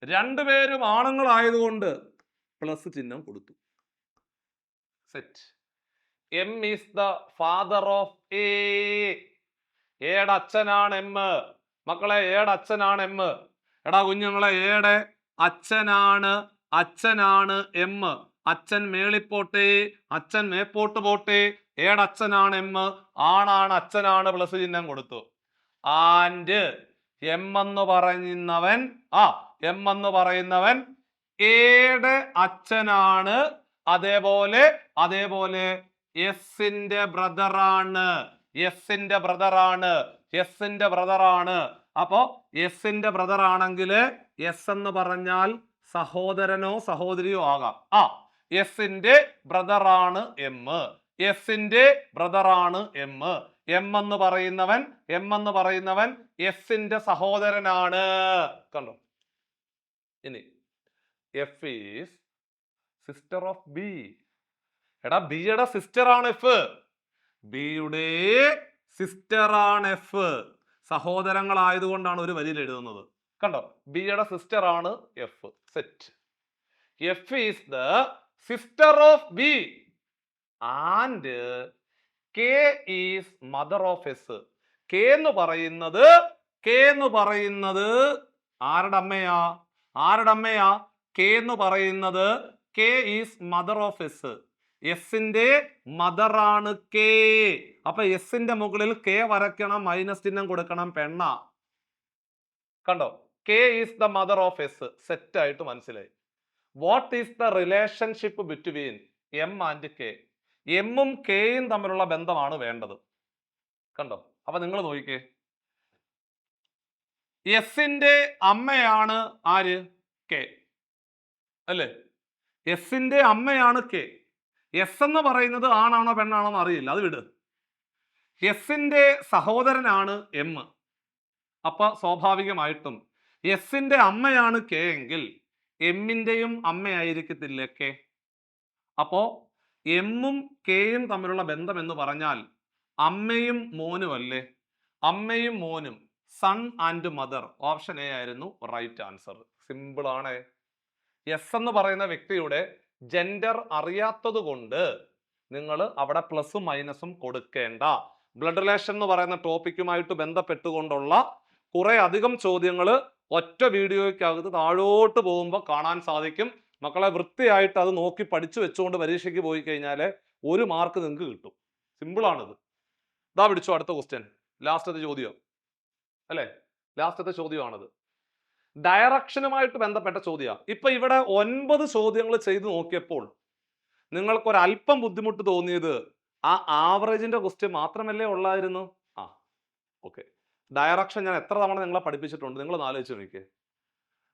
രണ്ടുപേരും ആണുങ്ങളായതുകൊണ്ട് പ്ലസ് ചിഹ്നം കൊടുത്തു. Set. M is the father of A. എയുടെ അച്ഛനാണ് എം. മക്കളെ, എയുടെ അച്ഛനാണ് എം. എടാ കുഞ്ഞുങ്ങളെ, എയുടെ അച്ഛനാണ് എം. അച്ഛൻ മേളിപ്പോട്ടെ, അച്ഛൻ മേപ്പോട്ട് പോട്ടെ, എയുടെ അച്ഛനാണ് എം. ആണാണ്, അച്ഛനാണ്, പ്ലസ് ചിഹ്നം കൊടുത്തു. ആൻഡ് എം എന്ന് പറയുന്നവൻ എയുടെ അച്ഛനാണ്. അതേപോലെ എസിന്റെ ബ്രദറാണ്. അപ്പോ എസിന്റെ ബ്രദർ ആണെങ്കിൽ എസ് എന്ന് പറഞ്ഞാൽ സഹോദരനോ സഹോദരിയോ ആകാം. എസിന്റെ ബ്രദറാണ് എം. എം എന്ന് പറയുന്നവൻ എസിന്റെ സഹോദരനാണ്. കണ്ടോ? ഇനി F is sister of B. എടാ, ബിയുടെ സിസ്റ്റർ ആണ് എഫ്. ബിയുടെ സിസ്റ്റർ ആണ് എഫ്. സഹോദരങ്ങളായതുകൊണ്ടാണ് ഒരു വരിയിൽ എഴുതുന്നത്. കണ്ടോ? ബിയുടെ സിസ്റ്റർ ആണ് F. Set. F is the sister of B and K is mother of S. K എന്ന് ആരുടെ അമ്മയാ? കെ എന്ന് പറയുന്നത് K is mother of S. എസിന്റെ മദറാണ് കെ. അപ്പൊ എസിന്റെ മുകളിൽ കെ വരയ്ക്കണം, മൈനസ് ചിഹ്നം കൊടുക്കണം, പെണ്ണ. കണ്ടോ? K is the mother of S. Set ആയിട്ട് മനസ്സിലായി. What is the relationship between M and K? എമ്മും കെയും തമ്മിലുള്ള ബന്ധമാണ് വേണ്ടത്. കണ്ടോ? അപ്പൊ നിങ്ങൾ നോക്കിക്കേ, എസിന്റെ അമ്മയാണ് ആര്? കെ അല്ലേ? എസിന്റെ അമ്മയാണ് കെ. എസ് എന്ന് പറയുന്നത് ആണാണോ പെണ്ണാണോ എന്ന് അറിയില്ല, അത് വിട്. എസിന്റെ സഹോദരനാണ് എം. അപ്പൊ സ്വാഭാവികമായിട്ടും എസിന്റെ അമ്മയാണ് കെ എങ്കിൽ എമ്മിന്റെയും അമ്മയായിരിക്കത്തില്ലേ കെ? അപ്പോ എമ്മും കെയും തമ്മിലുള്ള ബന്ധം എന്ന് പറഞ്ഞാൽ അമ്മയും മോനും അല്ലേ? അമ്മയും മോനും, son and mother. Option A ആയിരുന്നു റൈറ്റ് ആൻസർ. സിമ്പിൾ ആണ്. എസ് എന്ന് പറയുന്ന വ്യക്തിയുടെ ജെൻഡർ അറിയാത്തത് കൊണ്ട് നിങ്ങൾ അവിടെ പ്ലസും മൈനസും കൊടുക്കേണ്ട. ബ്ലഡ് റിലേഷൻ എന്ന് പറയുന്ന ടോപ്പിക്കുമായിട്ട് ബന്ധപ്പെട്ടുകൊണ്ടുള്ള കുറെ അധികം ചോദ്യങ്ങൾ ഒറ്റ വീഡിയോയ്ക്കകത്ത് താഴോട്ട് പോകുമ്പോൾ കാണാൻ സാധിക്കും. മക്കളെ, വൃത്തിയായിട്ട് അത് നോക്കി പഠിച്ചു വെച്ചുകൊണ്ട് പരീക്ഷയ്ക്ക് പോയി കഴിഞ്ഞാൽ 1 മാർക്ക് നിങ്ങൾക്ക് കിട്ടും. സിമ്പിളാണിത്. ഇതാ പിടിച്ചോ, അടുത്ത ക്വസ്റ്റ്യൻ. ലാസ്റ്റത്തെ ചോദ്യം അല്ലേ? ലാസ്റ്റത്തെ ചോദ്യമാണത്. ഡയറക്ഷനുമായിട്ട് ബന്ധപ്പെട്ട ചോദ്യമാണ്. ഇപ്പൊ ഇവിടെ 9 ചോദ്യങ്ങൾ ചെയ്ത് നോക്കിയപ്പോൾ നിങ്ങൾക്കൊരല്പം ബുദ്ധിമുട്ട് തോന്നിയത് ആ ആവറേജിന്റെ ക്വസ്റ്റ്യൻ മാത്രമല്ലേ ഉള്ളായിരുന്നു? ഓക്കെ. ഡയറക്ഷൻ ഞാൻ എത്ര തവണ നിങ്ങളെ പഠിപ്പിച്ചിട്ടുണ്ട്, നിങ്ങൾ ആലോചിച്ച് നോക്കിയേ.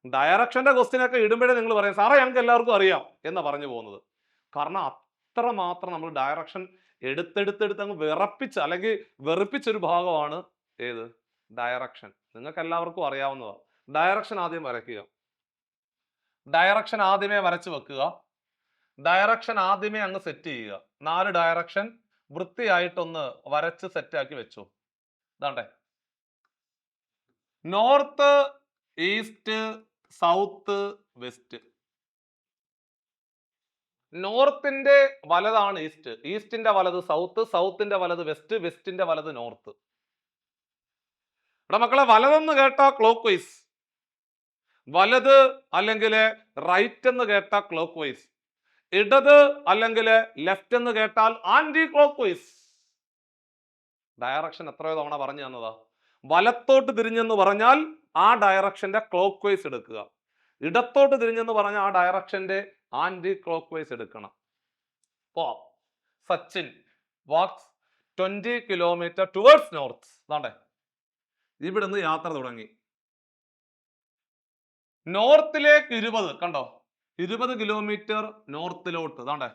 ഡയറക്ഷന്റെ ക്വസ്റ്റ്യൻ ഒക്കെ ഇടുമ്പോഴേ നിങ്ങൾ പറയും സാറേ ഞങ്ങൾക്ക് എല്ലാവർക്കും അറിയാം എന്നാ പറഞ്ഞു പോകുന്നത്. കാരണം അത്ര മാത്രം നമ്മൾ ഡയറക്ഷൻ എടുത്തെടുത്തെടുത്ത് അങ്ങ് വിറപ്പിച്ച് അല്ലെങ്കിൽ വെറുപ്പിച്ചൊരു ഭാഗമാണ് ഏത്? ഡയറക്ഷൻ. നിങ്ങൾക്ക് എല്ലാവർക്കും അറിയാവുന്നതാണ്. ഡയറക്ഷൻ ആദ്യം വരയ്ക്കുക. ഡയറക്ഷൻ ആദ്യമേ വരച്ച് വെക്കുക. ഡയറക്ഷൻ ആദ്യമേ അങ്ങ് സെറ്റ് ചെയ്യുക. 4 ഡയറക്ഷൻ വൃത്തിയായിട്ടൊന്ന് വരച്ച് സെറ്റാക്കി വെച്ചു. ഇതാണ്ടേ, നോർത്ത്, ഈസ്റ്റ്, സൗത്ത്, വെസ്റ്റ്. നോർത്തിന്റെ വലതാണ് ഈസ്റ്റ്, ഈസ്റ്റിന്റെ വലത് സൗത്ത്, സൗത്തിന്റെ വലത് വെസ്റ്റ്, വെസ്റ്റിന്റെ വലത് നോർത്ത്. ഇവിടെ മക്കളെ, വലതെന്ന് കേട്ടാ ക്ലോക്ക് വൈസ്, വലത് അല്ലെങ്കിൽ റൈറ്റ് എന്ന് കേട്ടാ ക്ലോക്ക് വൈസ്, ഇടത് അല്ലെങ്കിൽ ലെഫ്റ്റ് എന്ന് കേട്ടാൽ ആന്റി ക്ലോക്ക് വൈസ്. ഡയറക്ഷൻ എത്രയോ തവണ പറഞ്ഞു തന്നതാ. വലത്തോട്ട് തിരിഞ്ഞെന്ന് പറഞ്ഞാൽ ആ ഡയറക്ഷന്റെ ക്ലോക്ക് വൈസ് എടുക്കുക. ഇടത്തോട്ട് തിരിഞ്ഞെന്ന് പറഞ്ഞാൽ ആ ഡയറക്ഷന്റെ ആന്റി ക്ലോക്ക് വൈസ് എടുക്കണം. Sachin walks 20 kilometre towards north. അതാണ്ടേ, ഇവിടുന്ന് യാത്ര തുടങ്ങി. നോർത്തിലേക്ക് 20, കണ്ടോ, 20 കിലോമീറ്റർ നോർത്തിലോട്ട്. അതാണ്ടേ,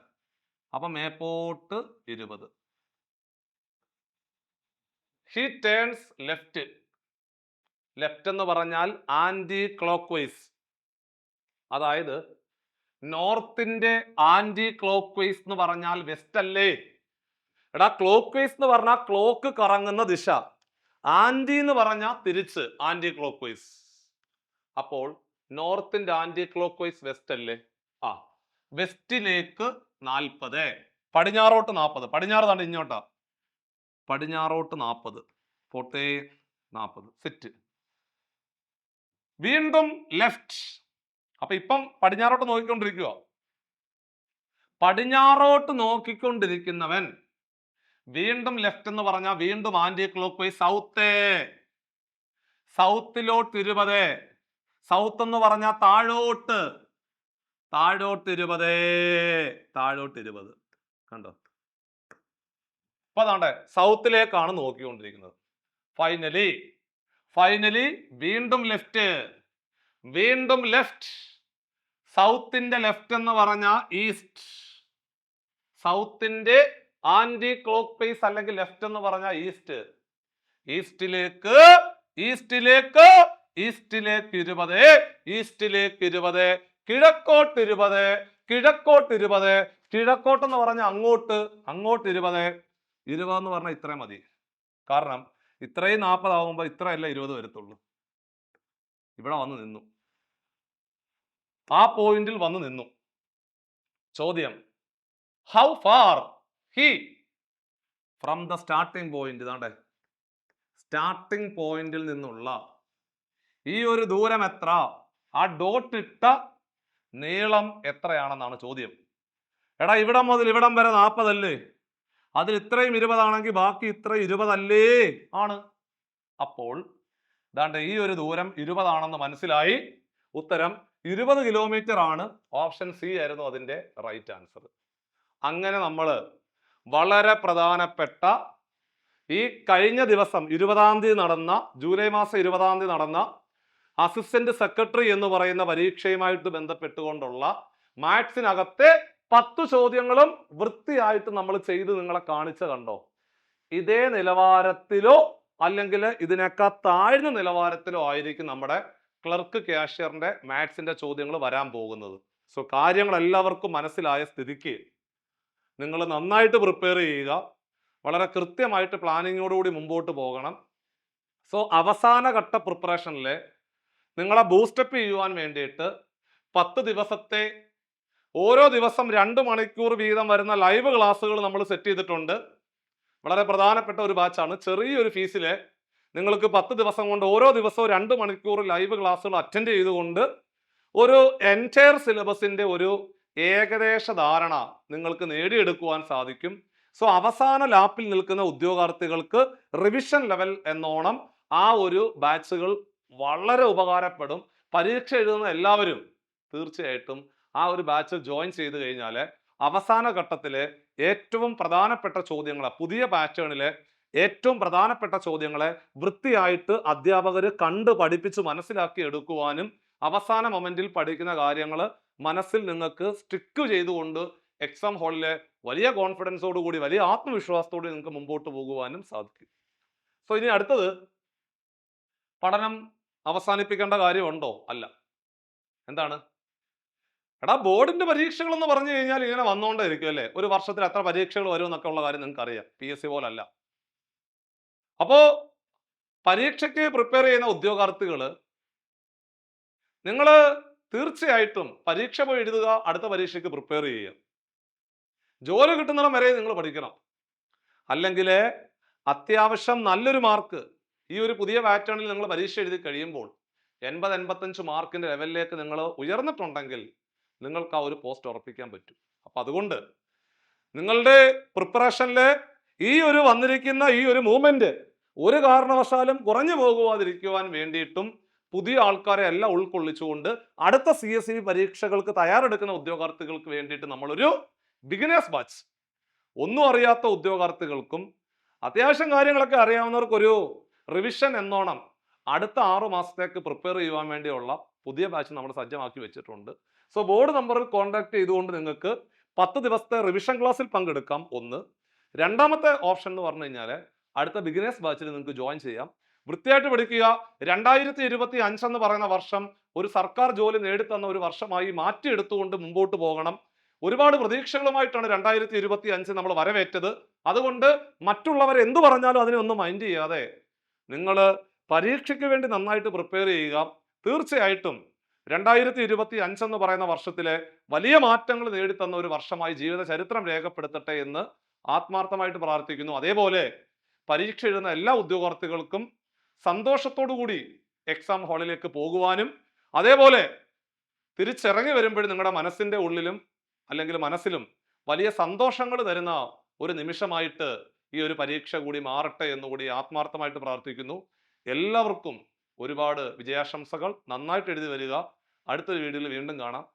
അപ്പൊ മേപ്പോട്ട് 20. He turns left. ലെഫ്റ്റ് എന്ന് പറഞ്ഞാൽ ആന്റി ക്ലോക്ക് വൈസ്. അതായത് നോർത്തിന്റെ ആന്റി ക്ലോക്ക് വൈസ് എന്ന് പറഞ്ഞാൽ വെസ്റ്റ് അല്ലേ? എടാ, ക്ലോക്ക് വൈസ് എന്ന് പറഞ്ഞാൽ ക്ലോക്ക് കറങ്ങുന്ന ദിശ, ആന്റി എന്ന് പറഞ്ഞാൽ തിരിച്ച് ആന്റി ക്ലോക്ക് വൈസ്. അപ്പോൾ നോർത്തിന്റെ ആന്റി ക്ലോക്ക് വൈസ് വെസ്റ്റ് അല്ലേ? വെസ്റ്റിലേക്ക് 40, പടിഞ്ഞാറോട്ട് 40. പടിഞ്ഞാറ് താണ്ട് ഇങ്ങോട്ടാ, പടിഞ്ഞാറോട്ട് 40, 40. സെറ്റ്. വീണ്ടും ലെഫ്റ്റ്. അപ്പൊ ഇപ്പം പടിഞ്ഞാറോട്ട് നോക്കിക്കൊണ്ടിരിക്കുക. പടിഞ്ഞാറോട്ട് നോക്കിക്കൊണ്ടിരിക്കുന്നവൻ വീണ്ടും ലെഫ്റ്റ് എന്ന് പറഞ്ഞാൽ വീണ്ടും ആന്റി ക്ലോക്ക് വൈസ് സൗത്തിലോട്ട് 20. സൗത്ത് എന്ന് പറഞ്ഞാൽ താഴോട്ട് 20. കണ്ടോ? അപ്പൊ അതാണ്ട് സൗത്തിലേക്കാണ് നോക്കിക്കൊണ്ടിരിക്കുന്നത്. ഫൈനലി വീണ്ടും ലെഫ്റ്റ്. സൗത്തിന്റെ ലെഫ്റ്റ് എന്ന് പറഞ്ഞാൽ ഈസ്റ്റ്. സൗത്തിന്റെ ആന്റി ക്ലോക്ക് വൈസ് അല്ലെങ്കിൽ ലെഫ്റ്റ് എന്ന് പറഞ്ഞാൽ ഈസ്റ്റിലേക്ക് 20. കിഴക്കോട്ട് 20. കിഴക്കോട്ട് എന്ന് പറഞ്ഞാൽ അങ്ങോട്ട് 20 എന്ന് പറഞ്ഞാൽ ഇത്രയും മതി. കാരണം ഇത്രയും 40 ആകുമ്പോൾ ഇത്രയല്ല 20 വരത്തുള്ളൂ. ഇവിടെ വന്ന് നിന്നു, ആ പോയിന്റിൽ വന്ന് നിന്നു. ചോദ്യം, how far he from the starting point. ഇതാണ്ടേ സ്റ്റാർട്ടിംഗ് പോയിന്റിൽ നിന്നുള്ള ഈ ഒരു ദൂരം എത്ര? ആ ഡോട്ട് ഇട്ട നീളം എത്രയാണെന്നാണ് ചോദ്യം. എടാ ഇവിടം മുതൽ ഇവിടം വരെ 40 അല്ലേ? അതിൽ ഇത്രയും 20 ആണെങ്കിൽ ബാക്കി ഇത്ര 20 അല്ലേ? ആണ്. അപ്പോൾ ദാണ്ട് ഈ ഒരു ദൂരം 20 ആണെന്ന് മനസ്സിലായി. ഉത്തരം 20 കിലോമീറ്റർ ആണ്. ഓപ്ഷൻ സി ആയിരുന്നു അതിന്റെ റൈറ്റ് ആൻസർ. അങ്ങനെ നമ്മൾ വളരെ പ്രധാനപ്പെട്ട ഈ കഴിഞ്ഞ ദിവസം 20-ാം തീയതി നടന്ന, ജൂലൈ മാസം 20-ാം തീയതി നടന്ന അസിസ്റ്റന്റ് സെക്രട്ടറി എന്ന് പറയുന്ന പരീക്ഷയുമായിട്ട് ബന്ധപ്പെട്ടുകൊണ്ടുള്ള മാത്സിനകത്തെ 10 ചോദ്യങ്ങളും വൃത്തിയായിട്ട് നമ്മൾ ചെയ്ത് നിങ്ങളെ കാണിച്ച കണ്ടോ? ഇതേ നിലവാരത്തിലോ അല്ലെങ്കിൽ ഇതിനേക്കാൾ താഴ്ന്ന നിലവാരത്തിലോ ആയിരിക്കും നമ്മുടെ ക്ലർക്ക് കാഷ്യറിന്റെ മാത്സിന്റെ ചോദ്യങ്ങൾ വരാൻ പോകുന്നത്. സോ കാര്യങ്ങൾ എല്ലാവർക്കും മനസ്സിലായ സ്ഥിതിക്ക് നിങ്ങൾ നന്നായിട്ട് പ്രിപ്പയർ ചെയ്യുക. വളരെ കൃത്യമായിട്ട് പ്ലാനിങ്ങോടുകൂടി മുമ്പോട്ട് പോകണം. സോ അവസാന ഘട്ട പ്രിപ്പറേഷനിൽ നിങ്ങളെ ബൂസ്റ്റപ്പ് ചെയ്യുവാൻ വേണ്ടിയിട്ട് 10 ദിവസത്തെ ഓരോ ദിവസം 2 മണിക്കൂർ വീതം വരുന്ന ലൈവ് ക്ലാസ്സുകൾ നമ്മൾ സെറ്റ് ചെയ്തിട്ടുണ്ട്. വളരെ പ്രധാനപ്പെട്ട ഒരു ബാച്ചാണ്. ചെറിയൊരു ഫീസിൽ നിങ്ങൾക്ക് 10 ദിവസം കൊണ്ട് ഓരോ ദിവസവും 2 മണിക്കൂർ ലൈവ് ക്ലാസ്സുകൾ അറ്റൻഡ് ചെയ്തുകൊണ്ട് ഒരു എൻറ്റയർ സിലബസിന്റെ ഒരു ഏകദേശ ധാരണ നിങ്ങൾക്ക് നേടിയെടുക്കുവാൻ സാധിക്കും. സോ അവസാന ലാപ്പിൽ നിൽക്കുന്ന ഉദ്യോഗാർത്ഥികൾക്ക് റിവിഷൻ ലെവൽ എന്നോണം ആ ഒരു ബാച്ചുകൾ വളരെ ഉപകാരപ്പെടും. പരീക്ഷ എഴുതുന്ന എല്ലാവരും തീർച്ചയായിട്ടും ആ ഒരു ബാച്ച് ജോയിൻ ചെയ്ത് കഴിഞ്ഞാൽ അവസാന ഘട്ടത്തിലെ ഏറ്റവും പ്രധാനപ്പെട്ട ചോദ്യങ്ങളെ, പുതിയ പാറ്റേണിലെ ഏറ്റവും പ്രധാനപ്പെട്ട ചോദ്യങ്ങളെ വൃത്തിയായിട്ട് അധ്യാപകർ കണ്ട് പഠിപ്പിച്ച് മനസ്സിലാക്കി എടുക്കുവാനും അവസാന മൊമെന്റിൽ പഠിക്കുന്ന കാര്യങ്ങൾ മനസ്സിൽ നിങ്ങൾക്ക് സ്റ്റിക്ക് ചെയ്തുകൊണ്ട് എക്സാം ഹാളിലെ വലിയ കോൺഫിഡൻസോടു കൂടി, വലിയ ആത്മവിശ്വാസത്തോടെ നിങ്ങൾക്ക് മുമ്പോട്ട് പോകുവാനും സാധിക്കും. സോ ഇനി അടുത്തത്, പഠനം അവസാനിപ്പിക്കേണ്ട കാര്യമുണ്ടോ? അല്ല. എന്താണ്? എടാ ബോർഡിന്റെ പരീക്ഷകൾ എന്ന് പറഞ്ഞു കഴിഞ്ഞാൽ ഇങ്ങനെ വന്നുകൊണ്ടേ ഇരിക്കും അല്ലേ? ഒരു വർഷത്തിൽ എത്ര പരീക്ഷകൾ വരും എന്നൊക്കെ ഉള്ള കാര്യം നിങ്ങൾക്ക് അറിയാം. PSC പോലല്ല. അപ്പോ പരീക്ഷയ്ക്ക് പ്രിപ്പയർ ചെയ്യുന്ന ഉദ്യോഗാർത്ഥികൾ നിങ്ങൾ തീർച്ചയായിട്ടും പരീക്ഷ പോയി എഴുതുക, അടുത്ത പരീക്ഷയ്ക്ക് പ്രിപ്പയർ ചെയ്യുക. ജോലി കിട്ടുന്നിടം വരെ നിങ്ങൾ പഠിക്കണം. അല്ലെങ്കിൽ അത്യാവശ്യം നല്ലൊരു മാർക്ക് ഈ ഒരു പുതിയ പാറ്റേണിൽ നിങ്ങൾ പരീക്ഷ എഴുതി കഴിയുമ്പോൾ 80-85 മാർക്കിന്റെ ലെവലിലേക്ക് നിങ്ങൾ ഉയർന്നിട്ടുണ്ടെങ്കിൽ നിങ്ങൾക്ക് ആ ഒരു പോസ്റ്റ് ഉറപ്പിക്കാൻ പറ്റും. അപ്പൊ അതുകൊണ്ട് നിങ്ങളുടെ പ്രിപ്പറേഷനിലെ ഈ ഒരു വന്നിരിക്കുന്ന ഈ ഒരു മൂവ്മെന്റ് ഒരു കാരണവശാലും കുറഞ്ഞു പോകുവാതിരിക്കുവാൻ വേണ്ടിയിട്ടും പുതിയ ആൾക്കാരെ എല്ലാം ഉൾക്കൊള്ളിച്ചുകൊണ്ട് അടുത്ത CSE പരീക്ഷകൾക്ക് തയ്യാറെടുക്കുന്ന ഉദ്യോഗാർത്ഥികൾക്ക് വേണ്ടിയിട്ട് നമ്മളൊരു ബിഗിനേഴ്സ് ബാച്ച്, ഒന്നും അറിയാത്ത ഉദ്യോഗാർത്ഥികൾക്കും അത്യാവശ്യം കാര്യങ്ങളൊക്കെ അറിയാവുന്നവർക്കൊരു റിവിഷൻ എന്നോണം അടുത്ത 6 മാസത്തേക്ക് പ്രിപ്പയർ ചെയ്യുവാൻ വേണ്ടിയുള്ള പുതിയ ബാച്ച് നമ്മൾ സജ്ജമാക്കി വെച്ചിട്ടുണ്ട്. സോ ബോർഡ് നമ്പറിൽ കോൺടാക്ട് ചെയ്തുകൊണ്ട് നിങ്ങൾക്ക് 10 ദിവസത്തെ റിവിഷൻ ക്ലാസ്സിൽ പങ്കെടുക്കാം. ഒന്ന്. രണ്ടാമത്തെ ഓപ്ഷൻ എന്ന് പറഞ്ഞു കഴിഞ്ഞാൽ അടുത്ത ബിഗിനേഴ്സ് ബാച്ചിൽ നിങ്ങൾക്ക് ജോയിൻ ചെയ്യാം. വൃത്തിയായിട്ട് പഠിക്കുക. 2025 എന്ന് പറയുന്ന വർഷം ഒരു സർക്കാർ ജോലി നേടിത്തന്ന ഒരു വർഷമായി മാറ്റിയെടുത്തുകൊണ്ട് മുമ്പോട്ട് പോകണം. ഒരുപാട് പ്രതീക്ഷകളുമായിട്ടാണ് 2025 നമ്മൾ വരവേറ്റത്. അതുകൊണ്ട് മറ്റുള്ളവർ എന്തു പറഞ്ഞാലും അതിനെ ഒന്നും മൈൻഡ് ചെയ്യാതെ നിങ്ങൾ പരീക്ഷയ്ക്ക് വേണ്ടി നന്നായിട്ട് പ്രിപ്പയർ ചെയ്യുക. തീർച്ചയായിട്ടും 2025 എന്ന് പറയുന്ന വർഷത്തിലെ വലിയ മാറ്റങ്ങൾ നേടിത്തന്ന ഒരു വർഷമായി ജീവിത ചരിത്രം രേഖപ്പെടുത്തട്ടെ എന്ന് ആത്മാർത്ഥമായിട്ട് പ്രാർത്ഥിക്കുന്നു. അതേപോലെ പരീക്ഷ എഴുതുന്ന എല്ലാ ഉദ്യോഗാർത്ഥികൾക്കും സന്തോഷത്തോടു കൂടി എക്സാം ഹാളിലേക്ക് പോകുവാനും അതേപോലെ തിരിച്ചിറങ്ങി വരുമ്പോഴും നിങ്ങളുടെ മനസ്സിന്റെ ഉള്ളിലും അല്ലെങ്കിൽ മനസ്സിലും വലിയ സന്തോഷങ്ങൾ തരുന്ന ഒരു നിമിഷമായിട്ട് ഈ ഒരു പരീക്ഷ കൂടി മാറട്ടെ എന്നുകൂടി ആത്മാർത്ഥമായിട്ട് പ്രാർത്ഥിക്കുന്നു. എല്ലാവർക്കും ഒരുപാട് വിജയാശംസകൾ. നന്നായിട്ട് എഴുതി വരിക. അടുത്തൊരു വീഡിയോയിൽ വീണ്ടും കാണാം.